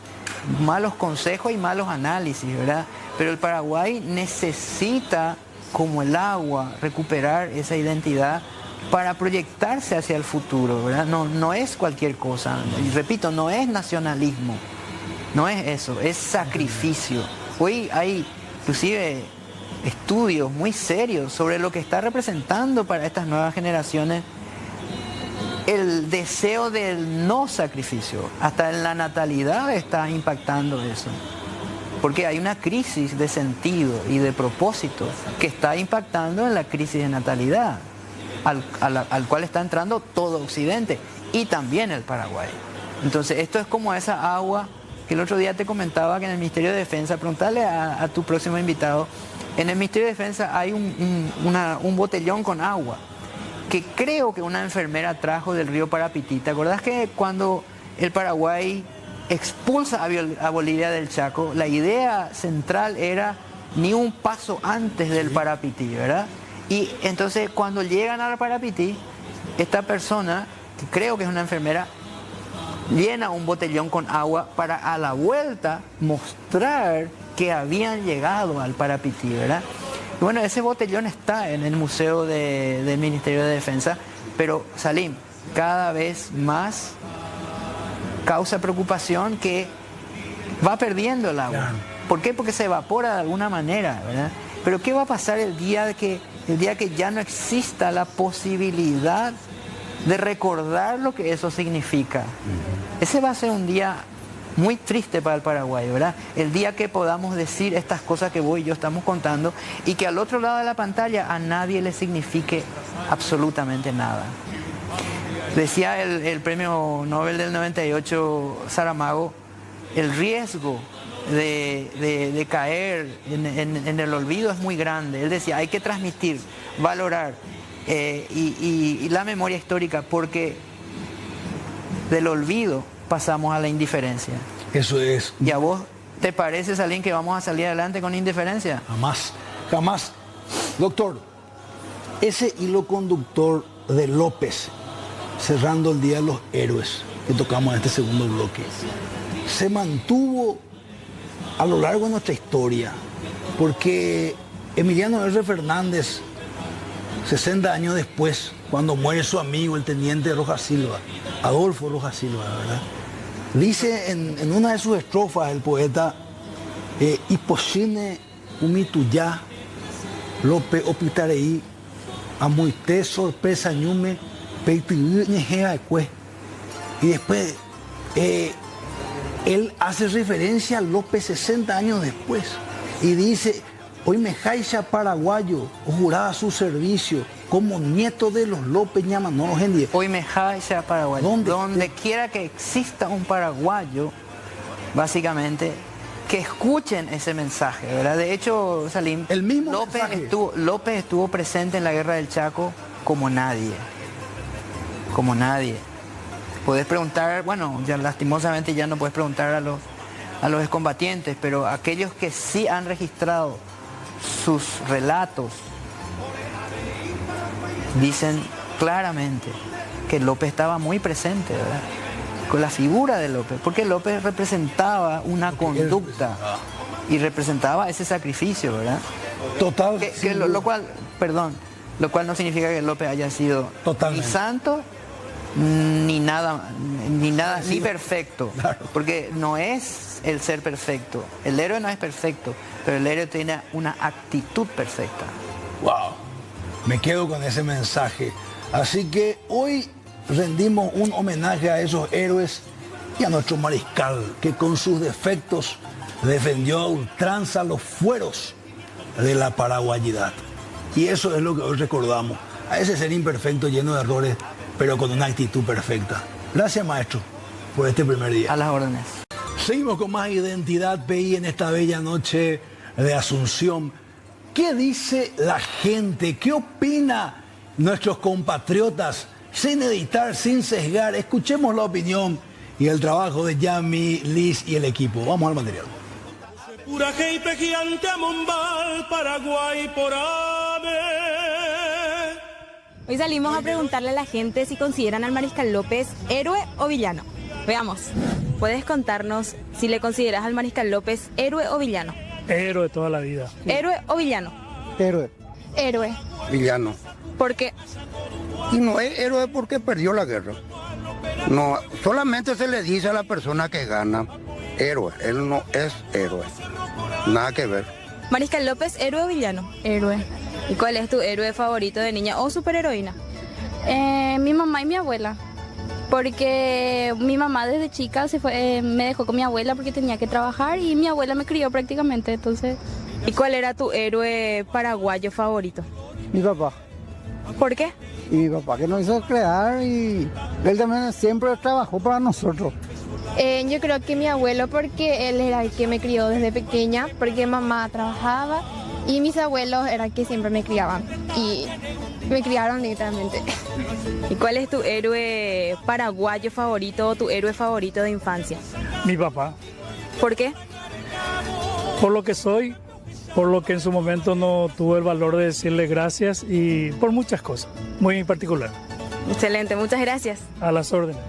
Speaker 2: consejos y malos análisis, ¿verdad? Pero el Paraguay necesita, como el agua, recuperar esa identidad para proyectarse hacia el futuro, ¿verdad? No es cualquier cosa, y repito, no es nacionalismo, no es eso, es sacrificio. Hoy hay inclusive estudios muy serios sobre lo que está representando para estas nuevas generaciones el deseo del no sacrificio. Hasta en la natalidad está impactando eso, porque hay una crisis de sentido y de propósito que está impactando en la crisis de natalidad al cual está entrando todo Occidente y también el Paraguay. Entonces esto es como esa agua que el otro día te comentaba, que en el Ministerio de Defensa, preguntarle a tu próximo invitado, en el Ministerio de Defensa hay un botellón con agua que creo que una enfermera trajo del río Parapití. ¿Te acordás que cuando el Paraguay expulsa a Bolivia del Chaco, la idea central era ni un paso antes del Parapití, ¿verdad? Y entonces cuando llegan al Parapití, esta persona, que creo que es una enfermera, llena un botellón con agua para a la vuelta mostrar que habían llegado al Parapití, ¿verdad? Y bueno, ese botellón está en el Museo del Ministerio de Defensa, pero Salim, cada vez más causa preocupación que va perdiendo el agua.
Speaker 1: Claro.
Speaker 2: ¿Por qué? Porque se evapora de alguna manera, ¿verdad? Pero ¿qué va a pasar el día que ya no exista la posibilidad de recordar lo que eso significa? Ese va a ser un día muy triste para el Paraguay, ¿verdad? El día que podamos decir estas cosas que vos y yo estamos contando y que al otro lado de la pantalla a nadie le signifique absolutamente nada. Decía el premio Nobel del 98, Saramago, el riesgo de caer en el olvido es muy grande. Él decía, hay que transmitir, valorar y la memoria histórica, porque del olvido pasamos a la indiferencia.
Speaker 1: Eso es.
Speaker 2: ¿Y a vos te parece, Salim, que vamos a salir adelante con indiferencia?
Speaker 1: Jamás, jamás. Doctor, ese hilo conductor de López, cerrando el Día de los Héroes que tocamos en este segundo bloque, se mantuvo a lo largo de nuestra historia, porque Emiliano R. Fernández 60 años después, cuando muere su amigo, el teniente Rojas Silva, Adolfo Rojas Silva, ¿verdad? Dice en una de sus estrofas el poeta, Iposhine umituya, Lope opitarei, amuite sorpresa ñume, y después él hace referencia a López 60 años después y dice, hoy me jaiza paraguayo, juraba su servicio como nieto de los López Ñamanó.
Speaker 2: Hoy me jaiza paraguayo. Donde quiera que exista un paraguayo, básicamente, que escuchen ese mensaje, ¿verdad? De hecho, Salim,
Speaker 1: el mismo
Speaker 2: López estuvo presente en la Guerra del Chaco como nadie. Como nadie. Puedes preguntar, bueno, ya lastimosamente ya no puedes preguntar a los excombatientes, pero aquellos que sí han registrado sus relatos dicen claramente que López estaba muy presente, ¿verdad? Con la figura de López, porque López representaba una conducta y representaba ese sacrificio, ¿verdad?
Speaker 1: Total.
Speaker 2: Lo cual no significa que López haya sido ni santo ni nada, ni perfecto, claro. Porque no es el ser perfecto. El héroe no es perfecto, pero el héroe tiene una actitud perfecta.
Speaker 1: Wow, me quedo con ese mensaje. Así que hoy rendimos un homenaje a esos héroes y a nuestro mariscal, que con sus defectos defendió a ultranza los fueros de la paraguayidad. Y eso es lo que hoy recordamos, a ese ser imperfecto, lleno de errores, pero con una actitud perfecta. Gracias, maestro, por este primer día.
Speaker 2: A las órdenes.
Speaker 1: Seguimos con más Identidad PI en esta bella noche de Asunción. ¿Qué dice la gente? ¿Qué opina nuestros compatriotas? Sin editar, sin sesgar, escuchemos la opinión y el trabajo de Yami, Liz y el equipo. Vamos al material.
Speaker 3: Hoy salimos a preguntarle a la gente si consideran al Mariscal López héroe o villano. Veamos, ¿puedes contarnos si le consideras al Mariscal López héroe o villano?
Speaker 4: Héroe toda la vida.
Speaker 3: ¿Héroe o villano?
Speaker 5: Héroe.
Speaker 3: Héroe.
Speaker 5: Villano.
Speaker 3: ¿Por qué?
Speaker 5: Y no es héroe porque perdió la guerra. No, solamente se le dice a la persona que gana héroe. Él no es héroe. Nada que ver.
Speaker 3: Mariscal López, ¿héroe o villano?
Speaker 6: Héroe.
Speaker 3: ¿Y cuál es tu héroe favorito de niña o superheroína?
Speaker 6: Mi mamá y mi abuela. Porque mi mamá desde chica me dejó con mi abuela porque tenía que trabajar y mi abuela me crió prácticamente, entonces.
Speaker 3: ¿Y cuál era tu héroe paraguayo favorito?
Speaker 7: Mi papá.
Speaker 3: ¿Por qué?
Speaker 7: Y mi papá que nos hizo crear y él también siempre trabajó para nosotros.
Speaker 6: Yo creo que mi abuelo, porque él era el que me crió desde pequeña, porque mamá trabajaba y mis abuelos eran que siempre me criaban y me criaron literalmente.
Speaker 3: ¿Y cuál es tu héroe paraguayo favorito o tu héroe favorito de infancia?
Speaker 4: Mi papá.
Speaker 3: ¿Por qué?
Speaker 4: Por lo que soy, por lo que en su momento no tuve el valor de decirle gracias y por muchas cosas, muy en particular.
Speaker 3: Excelente, muchas gracias.
Speaker 4: A las órdenes.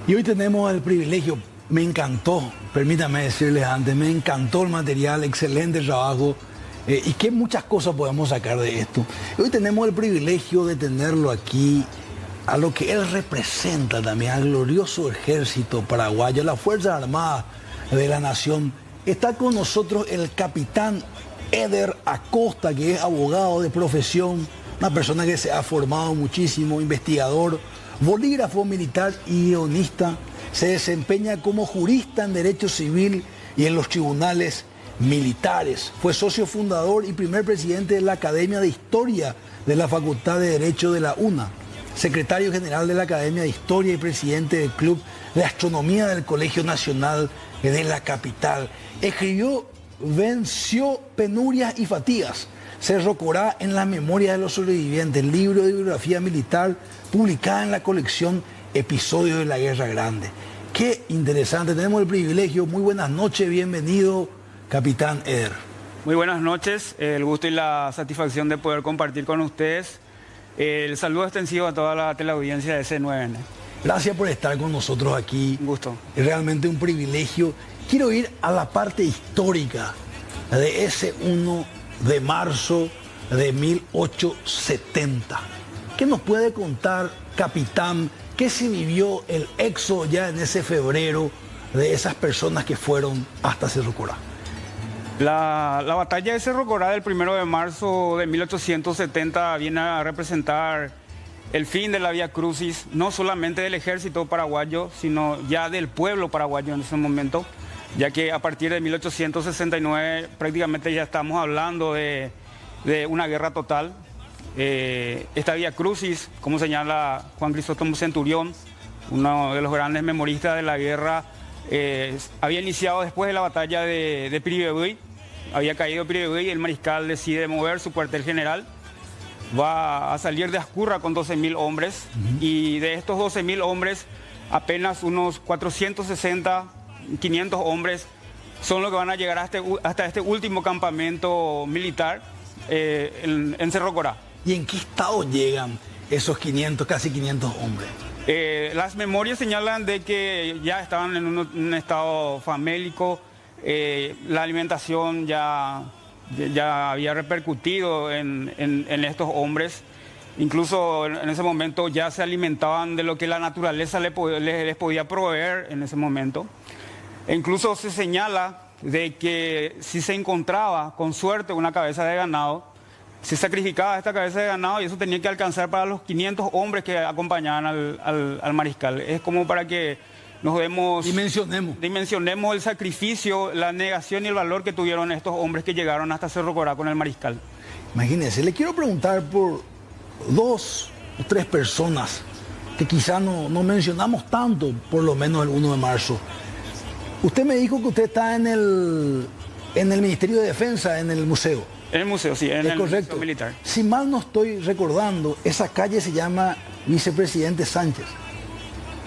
Speaker 1: Y hoy tenemos el privilegio, me encantó, permítame decirles antes, me encantó el material, excelente trabajo y que muchas cosas podemos sacar de esto. Hoy tenemos el privilegio de tenerlo aquí, a lo que él representa también, al glorioso ejército paraguayo, las Fuerzas Armadas de la Nación. Está con nosotros el capitán Eder Acosta, que es abogado de profesión, una persona que se ha formado muchísimo, investigador, bolígrafo militar y guionista. Se desempeña como jurista en derecho civil y en los tribunales militares. Fue socio fundador y primer presidente de la Academia de Historia de la Facultad de Derecho de la UNA. Secretario general de la Academia de Historia y presidente del Club de Astronomía del Colegio Nacional de la capital. Escribió Venció penurias y fatigas. Cerro Corá en la memoria de los sobrevivientes, libro de biografía militar publicada en la colección Episodios de la Guerra Grande. Qué interesante, tenemos el privilegio. Muy buenas noches, bienvenido, capitán Eder.
Speaker 8: Muy buenas noches, el gusto y la satisfacción de poder compartir con ustedes. El saludo extensivo a toda la teleaudiencia de C9N.
Speaker 1: Gracias por estar con nosotros aquí.
Speaker 8: Un gusto.
Speaker 1: Es realmente un privilegio. Quiero ir a la parte histórica de ese 1 de marzo de 1870. ¿Qué nos puede contar, capitán? ¿Qué se vivió el éxodo ya en ese febrero de esas personas que fueron hasta Cerro Corá?
Speaker 8: La batalla de Cerro Corá del 1 de marzo de 1870 viene a representar el fin de la Vía Crucis, no solamente del ejército paraguayo, sino ya del pueblo paraguayo en ese momento, ya que a partir de 1869 prácticamente ya estamos hablando de una guerra total. Esta Vía Crucis, como señala Juan Crisóstomo Centurión, uno de los grandes memoristas de la guerra, había iniciado después de la batalla de Piribebuy. Había caído Piribebuy, el mariscal decide mover su cuartel general, va a salir de Ascurra con 12.000 hombres, y de estos 12.000 hombres apenas unos 460, 500 hombres son los que van a llegar hasta este último campamento militar en Cerro Corá.
Speaker 1: ¿Y en qué estado llegan esos 500, casi 500 hombres?
Speaker 8: Las memorias señalan de que ya estaban en un estado famélico, la alimentación ya había repercutido en estos hombres. Incluso en ese momento ya se alimentaban de lo que la naturaleza les podía proveer en ese momento. E incluso se señala de que si se encontraba con suerte una cabeza de ganado, se sacrificaba esta cabeza de ganado y eso tenía que alcanzar para los 500 hombres que acompañaban al mariscal. Es como para que nos demos... Dimensionemos el sacrificio, la negación y el valor que tuvieron estos hombres que llegaron hasta Cerro Corá con el mariscal.
Speaker 1: Imagínense, le quiero preguntar por 2 o 3 personas que quizá no mencionamos tanto, por lo menos el 1 de marzo. Usted me dijo que usted está en el Ministerio de Defensa, en el museo.
Speaker 8: En el museo, sí, en el
Speaker 1: museo
Speaker 8: militar.
Speaker 1: Si mal no estoy recordando, esa calle se llama Vicepresidente Sánchez.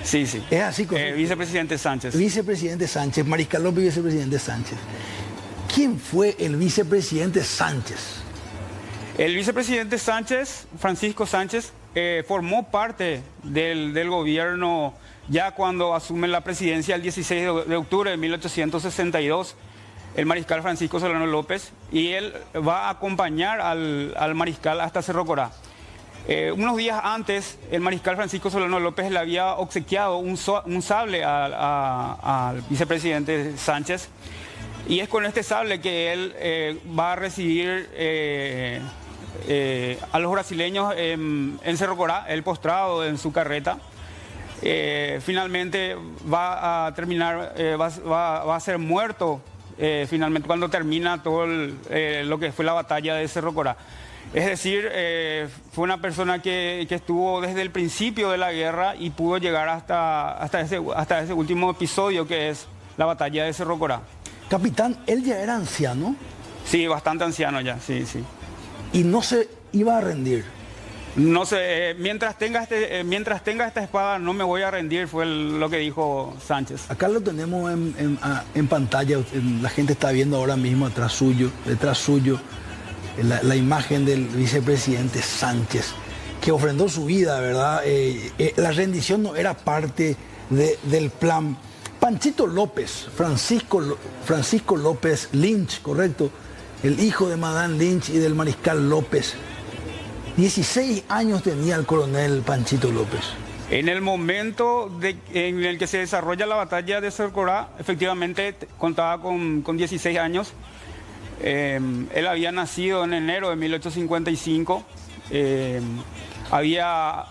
Speaker 8: Sí, sí.
Speaker 1: Es así, correcto.
Speaker 8: Vicepresidente Sánchez.
Speaker 1: Vicepresidente Sánchez, Mariscal López y Vicepresidente Sánchez. ¿Quién fue el Vicepresidente Sánchez?
Speaker 8: El Vicepresidente Sánchez, Francisco Sánchez, formó parte del gobierno ya cuando asume la presidencia el 16 de octubre de 1862. El mariscal Francisco Solano López, y él va a acompañar al mariscal hasta Cerro Corá. Unos días antes, el mariscal Francisco Solano López le había obsequiado un sable al vicepresidente Sánchez, y es con este sable que él va a recibir a los brasileños en Cerro Corá, él postrado en su carreta. Finalmente va a terminar, va a ser muerto finalmente cuando termina todo lo que fue la batalla de Cerro Corá. Es decir, fue una persona que estuvo desde el principio de la guerra y pudo llegar hasta ese último episodio que es la batalla de Cerro Corá.
Speaker 1: Capitán, él ya era anciano.
Speaker 8: Sí, bastante anciano ya, sí, sí.
Speaker 1: Y no se iba a rendir.
Speaker 8: No sé, mientras tenga esta espada no me voy a rendir, fue lo que dijo Sánchez.
Speaker 1: Acá lo tenemos en pantalla, la gente está viendo ahora mismo detrás suyo, la imagen del vicepresidente Sánchez, que ofrendó su vida, ¿verdad? La rendición no era parte del plan. Panchito López, Francisco López Lynch, correcto, el hijo de Madame Lynch y del mariscal López. 16 años tenía el coronel Panchito López.
Speaker 8: En el momento en el que se desarrolla la batalla de Cerro Corá, efectivamente contaba con 16 años. Él había nacido en enero de 1855. Había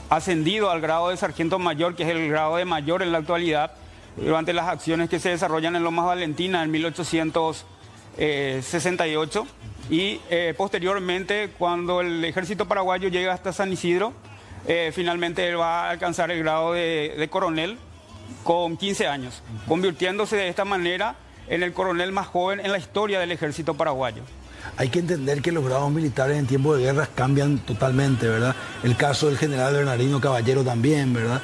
Speaker 8: ascendido al grado de sargento mayor, que es el grado de mayor en la actualidad, durante las acciones que se desarrollan en Lomas Valentina en 1868. Y posteriormente, cuando el ejército paraguayo llega hasta San Isidro, finalmente él va a alcanzar el grado de coronel con 15 años, convirtiéndose de esta manera en el coronel más joven en la historia del ejército paraguayo.
Speaker 1: Hay que entender que los grados militares en tiempo de guerra cambian totalmente, ¿verdad? El caso del general Bernardino Caballero también, ¿verdad?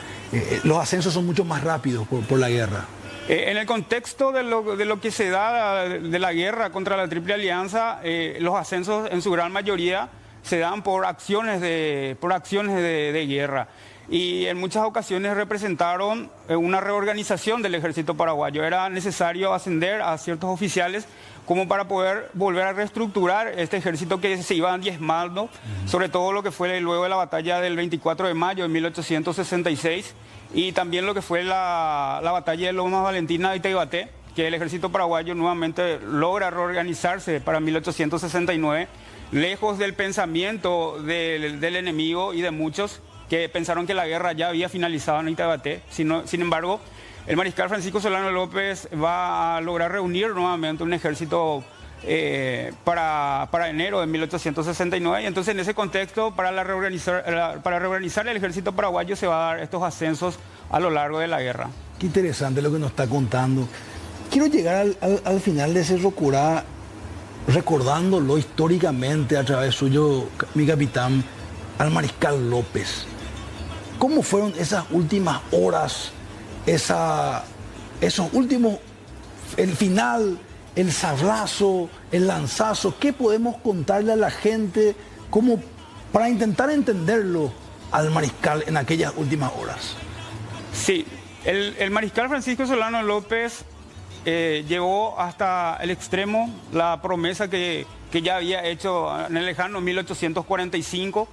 Speaker 1: Los ascensos son mucho más rápidos por la guerra.
Speaker 8: En el contexto de lo que se da de la guerra contra la Triple Alianza, los ascensos en su gran mayoría se dan por acciones de guerra. y en muchas ocasiones representaron una reorganización del ejército paraguayo. Era necesario ascender a ciertos oficiales como para poder volver a reestructurar este ejército que se iba diezmando, sobre todo lo que fue luego de la batalla del 24 de mayo de 1866 y también lo que fue la batalla de Lomas Valentina y Taibaté, que el ejército paraguayo nuevamente logra reorganizarse para 1869, lejos del pensamiento del enemigo y de muchos que pensaron que la guerra ya había finalizado en Itabaté. Sin embargo, el mariscal Francisco Solano López va a lograr reunir nuevamente un ejército para enero de 1869, y entonces en ese contexto, para reorganizar el ejército paraguayo, se va a dar estos ascensos a lo largo de la guerra.
Speaker 1: Qué interesante lo que nos está contando. Quiero llegar al final de ese Rocurá, recordándolo históricamente a través suyo, mi capitán, al mariscal López. ¿Cómo fueron esas últimas horas, esos últimos, el final, el sablazo, el lanzazo? ¿Qué podemos contarle a la gente como para intentar entenderlo al mariscal en aquellas últimas horas?
Speaker 8: Sí, el mariscal Francisco Solano López llevó hasta el extremo la promesa que ya había hecho en el lejano 1845,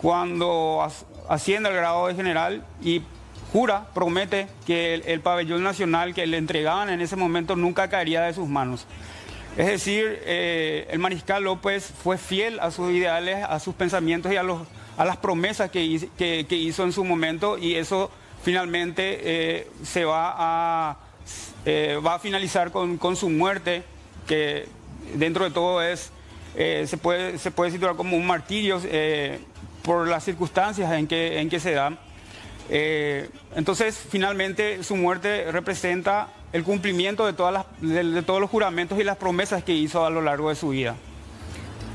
Speaker 8: cuando asciende al grado de general y promete que el pabellón nacional que le entregaban en ese momento nunca caería de sus manos. Es decir, el mariscal López fue fiel a sus ideales, a sus pensamientos y a las promesas que hizo en su momento, y eso finalmente va a finalizar con su muerte, que dentro de todo se puede situar como un martirio por las circunstancias en que se dan. Entonces, finalmente, su muerte representa el cumplimiento de todos los juramentos y las promesas que hizo a lo largo de su vida.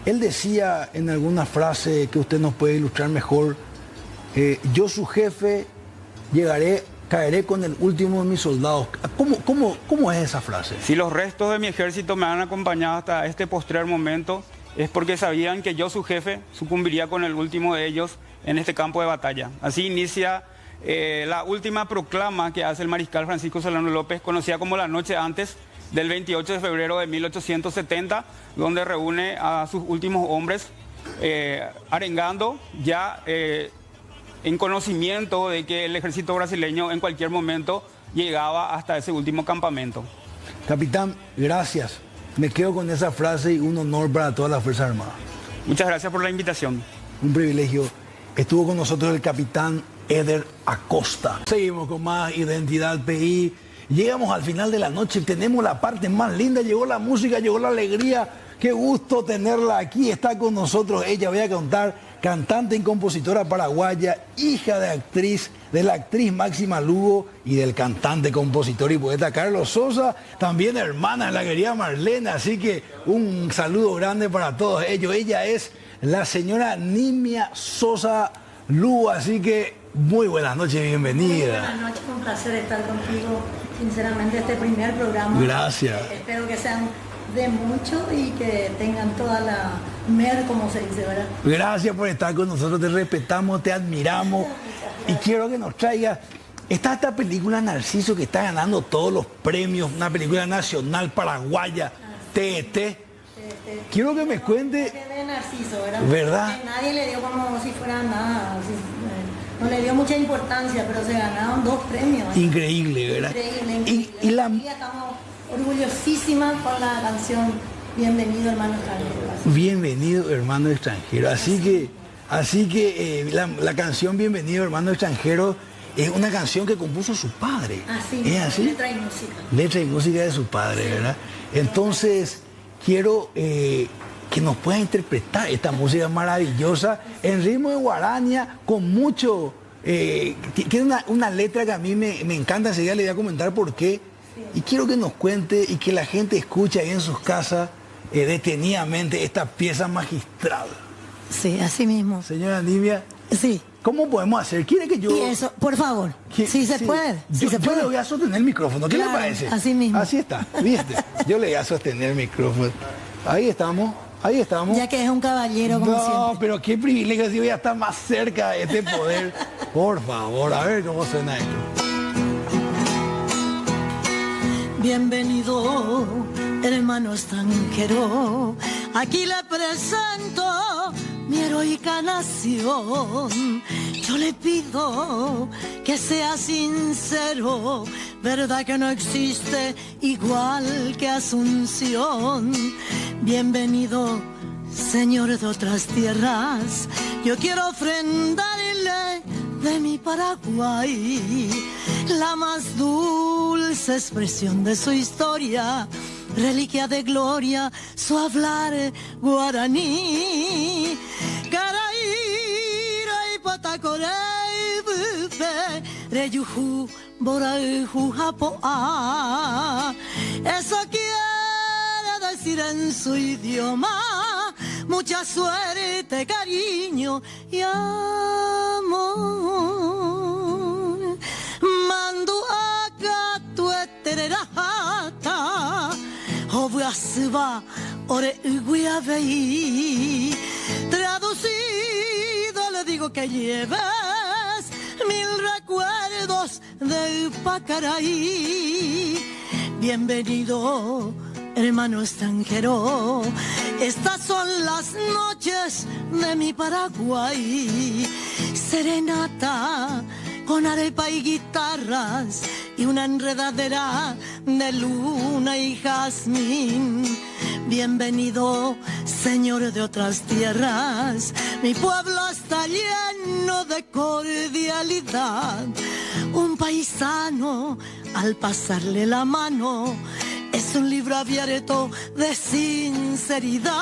Speaker 1: Él decía en alguna frase que usted nos puede ilustrar mejor, yo su jefe caeré con el último de mis soldados. ¿Cómo es esa frase?
Speaker 8: Si los restos de mi ejército me han acompañado hasta este postrer momento, es porque sabían que yo, su jefe, sucumbiría con el último de ellos en este campo de batalla. Así inicia la última proclama que hace el mariscal Francisco Solano López, conocida como la noche antes del 28 de febrero de 1870, donde reúne a sus últimos hombres, arengando ya en conocimiento de que el ejército brasileño en cualquier momento llegaba hasta ese último campamento.
Speaker 1: Capitán, gracias. Me quedo con esa frase y un honor para toda la Fuerza Armada.
Speaker 8: Muchas gracias por la invitación.
Speaker 1: Un privilegio. Estuvo con nosotros el capitán Eder Acosta. Seguimos con más Identidad PI. Llegamos al final de la noche, tenemos la parte más linda, llegó la música, llegó la alegría. Qué gusto tenerla aquí, está con nosotros. Ella, voy a contar, cantante y compositora paraguaya, hija de la actriz Máxima Lugo y del cantante, compositor y poeta Carlos Sosa, también hermana de la querida Marlene, así que un saludo grande para todos ellos. Ella es la señora Nimia Sosa Lugo, así que muy buenas noches, bienvenida.
Speaker 9: Muy buenas noches, un placer estar contigo, sinceramente, este primer programa.
Speaker 1: Gracias.
Speaker 9: Espero que sean de mucho y que tengan toda la como se dice, ¿verdad?
Speaker 1: Gracias por estar con nosotros, te respetamos, te admiramos y quiero que nos traiga esta película Narciso que está ganando todos los premios, una película nacional paraguaya, TET. Quiero que me cuente.
Speaker 9: De Narciso,
Speaker 1: ¿verdad?
Speaker 9: Que nadie le dio como si fuera nada, no le dio mucha importancia, pero se ganaron 2 premios.
Speaker 1: Increíble, ¿verdad?
Speaker 9: Increíble. Y estamos orgullosísimas con la canción Bienvenido Hermano Extranjero.
Speaker 1: Bienvenido Hermano Extranjero. Así que la canción Bienvenido Hermano Extranjero es una canción que compuso su padre.
Speaker 9: Así,
Speaker 1: ¿es así?
Speaker 9: Letra y música.
Speaker 1: Letra y música de su padre, sí. ¿Verdad? Entonces, quiero que nos pueda interpretar esta música maravillosa en ritmo de guaraña, con mucho... tiene una letra que a mí me encanta, enseguida le voy a comentar por qué. Sí. Y quiero que nos cuente y que la gente escuche ahí en sus casas detenidamente esta pieza magistral.
Speaker 9: Sí, así mismo.
Speaker 1: Señora Nimia.
Speaker 9: Sí.
Speaker 1: ¿Cómo podemos hacer? ¿Quiere que yo...?
Speaker 9: Y eso, por favor, si se puede.
Speaker 1: Yo le voy a sostener el micrófono. ¿Qué le parece?
Speaker 9: Así mismo.
Speaker 1: Así está, ¿viste? Yo le voy a sostener el micrófono. Ahí estamos.
Speaker 9: Ya que es un caballero como siempre.
Speaker 1: No, pero qué privilegio, si voy a estar más cerca de este poder. Por favor, a ver cómo suena esto.
Speaker 9: Bienvenido, hermano extranjero. Aquí le presento mi heroica nación. Yo le pido que sea sincero, verdad que no existe igual que Asunción. Bienvenido, señor de otras tierras. Yo quiero ofrendarle de mi Paraguay la más dulce expresión de su historia, reliquia de gloria, su hablar guaraní. Caraíra y patacorei bupe, reyuju, boraju, japoa. Eso quiere decir en su idioma mucha suerte, cariño y amor. Mandu acá tu etererata, obuasuba ore uguiavei. Traducido le digo que lleves 1000 recuerdos de Pacaraí. Bienvenido, hermano extranjero. Estas son las noches de mi Paraguay. Serenata con arepa y guitarras y una enredadera de luna y jazmín. Bienvenido, señor de otras tierras. Mi pueblo está lleno de cordialidad. Un paisano, al pasarle la mano, es un libro abierto de sinceridad.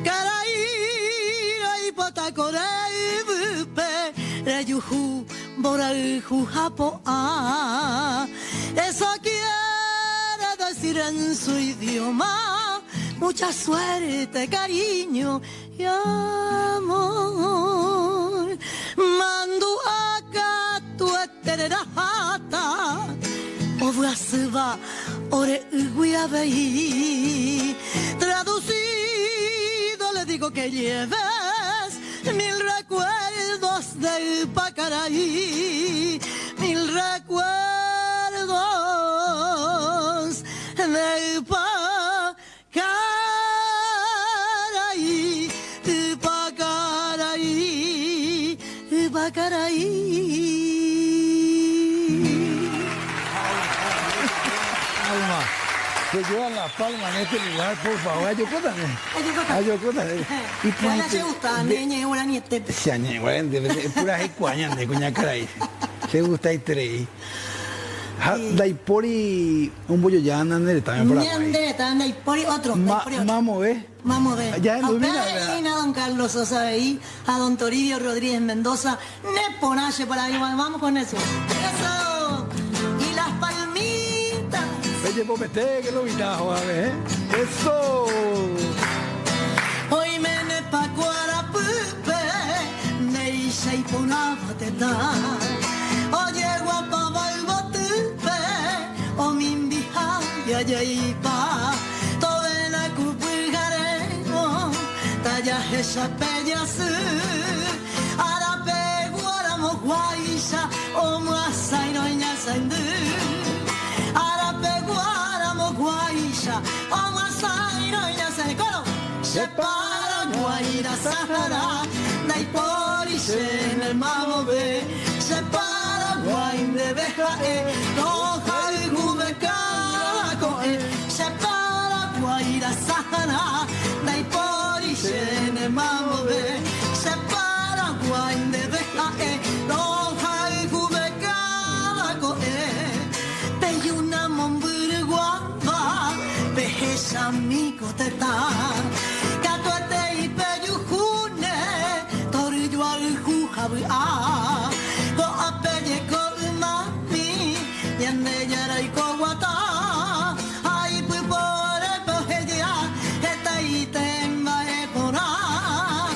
Speaker 9: Caraíra y patacorei bupe, reyuju, boraju, japoa. Eso quiere decir en su idioma mucha suerte, cariño y amor. Mandu acá tu etererata, obuasuba ore uguiavei. Traducido le digo que lleves 1000 recuerdos de Pacaraí. 1000 recuerdos de Pacaraí. Pacaraí, Pacaraí.
Speaker 1: Que llevan la palma en este lugar, por favor. Ayocótame. Ayocótame. Y
Speaker 9: ¿Cuál se gusta? Niña, una niete.
Speaker 1: Se añe, bueno, pura ecuaña de cuña caray. Se gusta y tres. Daipori, un bollo ya andan de también por ahí.
Speaker 9: Daipori, otro.
Speaker 1: Mamo, ¿ves?
Speaker 9: Vamos a ver.
Speaker 1: Ya en
Speaker 9: a don Carlos Sosa ahí, a don Toribio Rodríguez Mendoza, Neponache por ahí. Vamos con eso. Eso. Y las palmitas.
Speaker 1: Oye, pomete, que lo vitajo, a ver, eso.
Speaker 9: Hoy me nepa cuarapupe, de isha y ponaboteta. Oye, guapa, valbotupe, o mimbija, ya ipa. Tovena cupujaremo, talla esa pellasu. Arape, guaramo, guaisha, o muasai, no ñasandu. Guaisha, Omasai, no Inasai, Coro, Separa, Guaira, Sahara, Daipori, en el Mamobe, Separa, Guain de Bejae, Toja y Gubecacoe, Separa, Guaira, Sahara, Daipori, en el Mamobe, Separa, Guain de Bejae, Toja y Gubecacoe, Peyuna Mombu. Amigo te da, catuete y peyujune, torillo al jujabuá, go a pelle con mami, y en ella y coguata, ay pues por el pojeya, esta y temba e pora,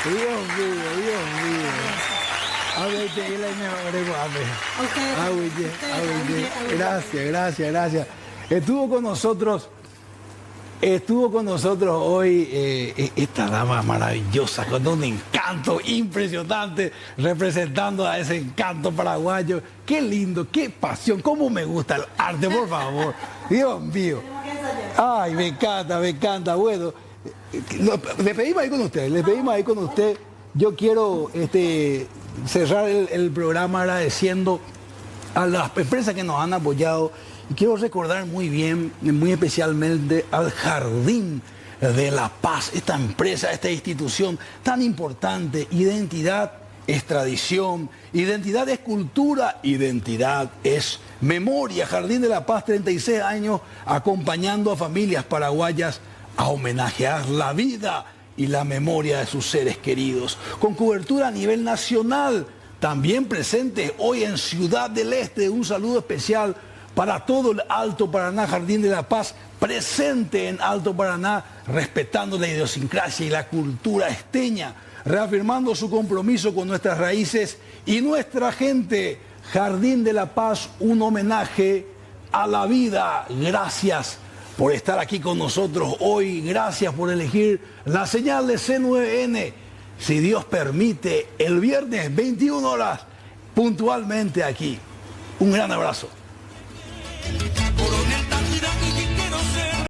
Speaker 1: Dios mío. A ver, gracias. Estuvo con nosotros hoy esta dama maravillosa, con un encanto impresionante, representando a ese encanto paraguayo. Qué lindo, qué pasión, cómo me gusta el arte, por favor. Dios mío. Ay, me encanta. Bueno, le pedimos ahí con usted. Yo quiero cerrar el programa agradeciendo a las empresas que nos han apoyado. Y quiero recordar muy especialmente al Jardín de la Paz, esta empresa, esta institución tan importante. Identidad es tradición, identidad es cultura, identidad es memoria. Jardín de la Paz, 36 años acompañando a familias paraguayas a homenajear la vida y la memoria de sus seres queridos. Con cobertura a nivel nacional, también presente hoy en Ciudad del Este. Un saludo especial para todo el Alto Paraná, Jardín de la Paz, presente en Alto Paraná, respetando la idiosincrasia y la cultura esteña, reafirmando su compromiso con nuestras raíces y nuestra gente. Jardín de la Paz, un homenaje a la vida. Gracias por estar aquí con nosotros hoy, gracias por elegir la señal de C9N. Si Dios permite, el viernes 21 horas, puntualmente aquí. Un gran abrazo.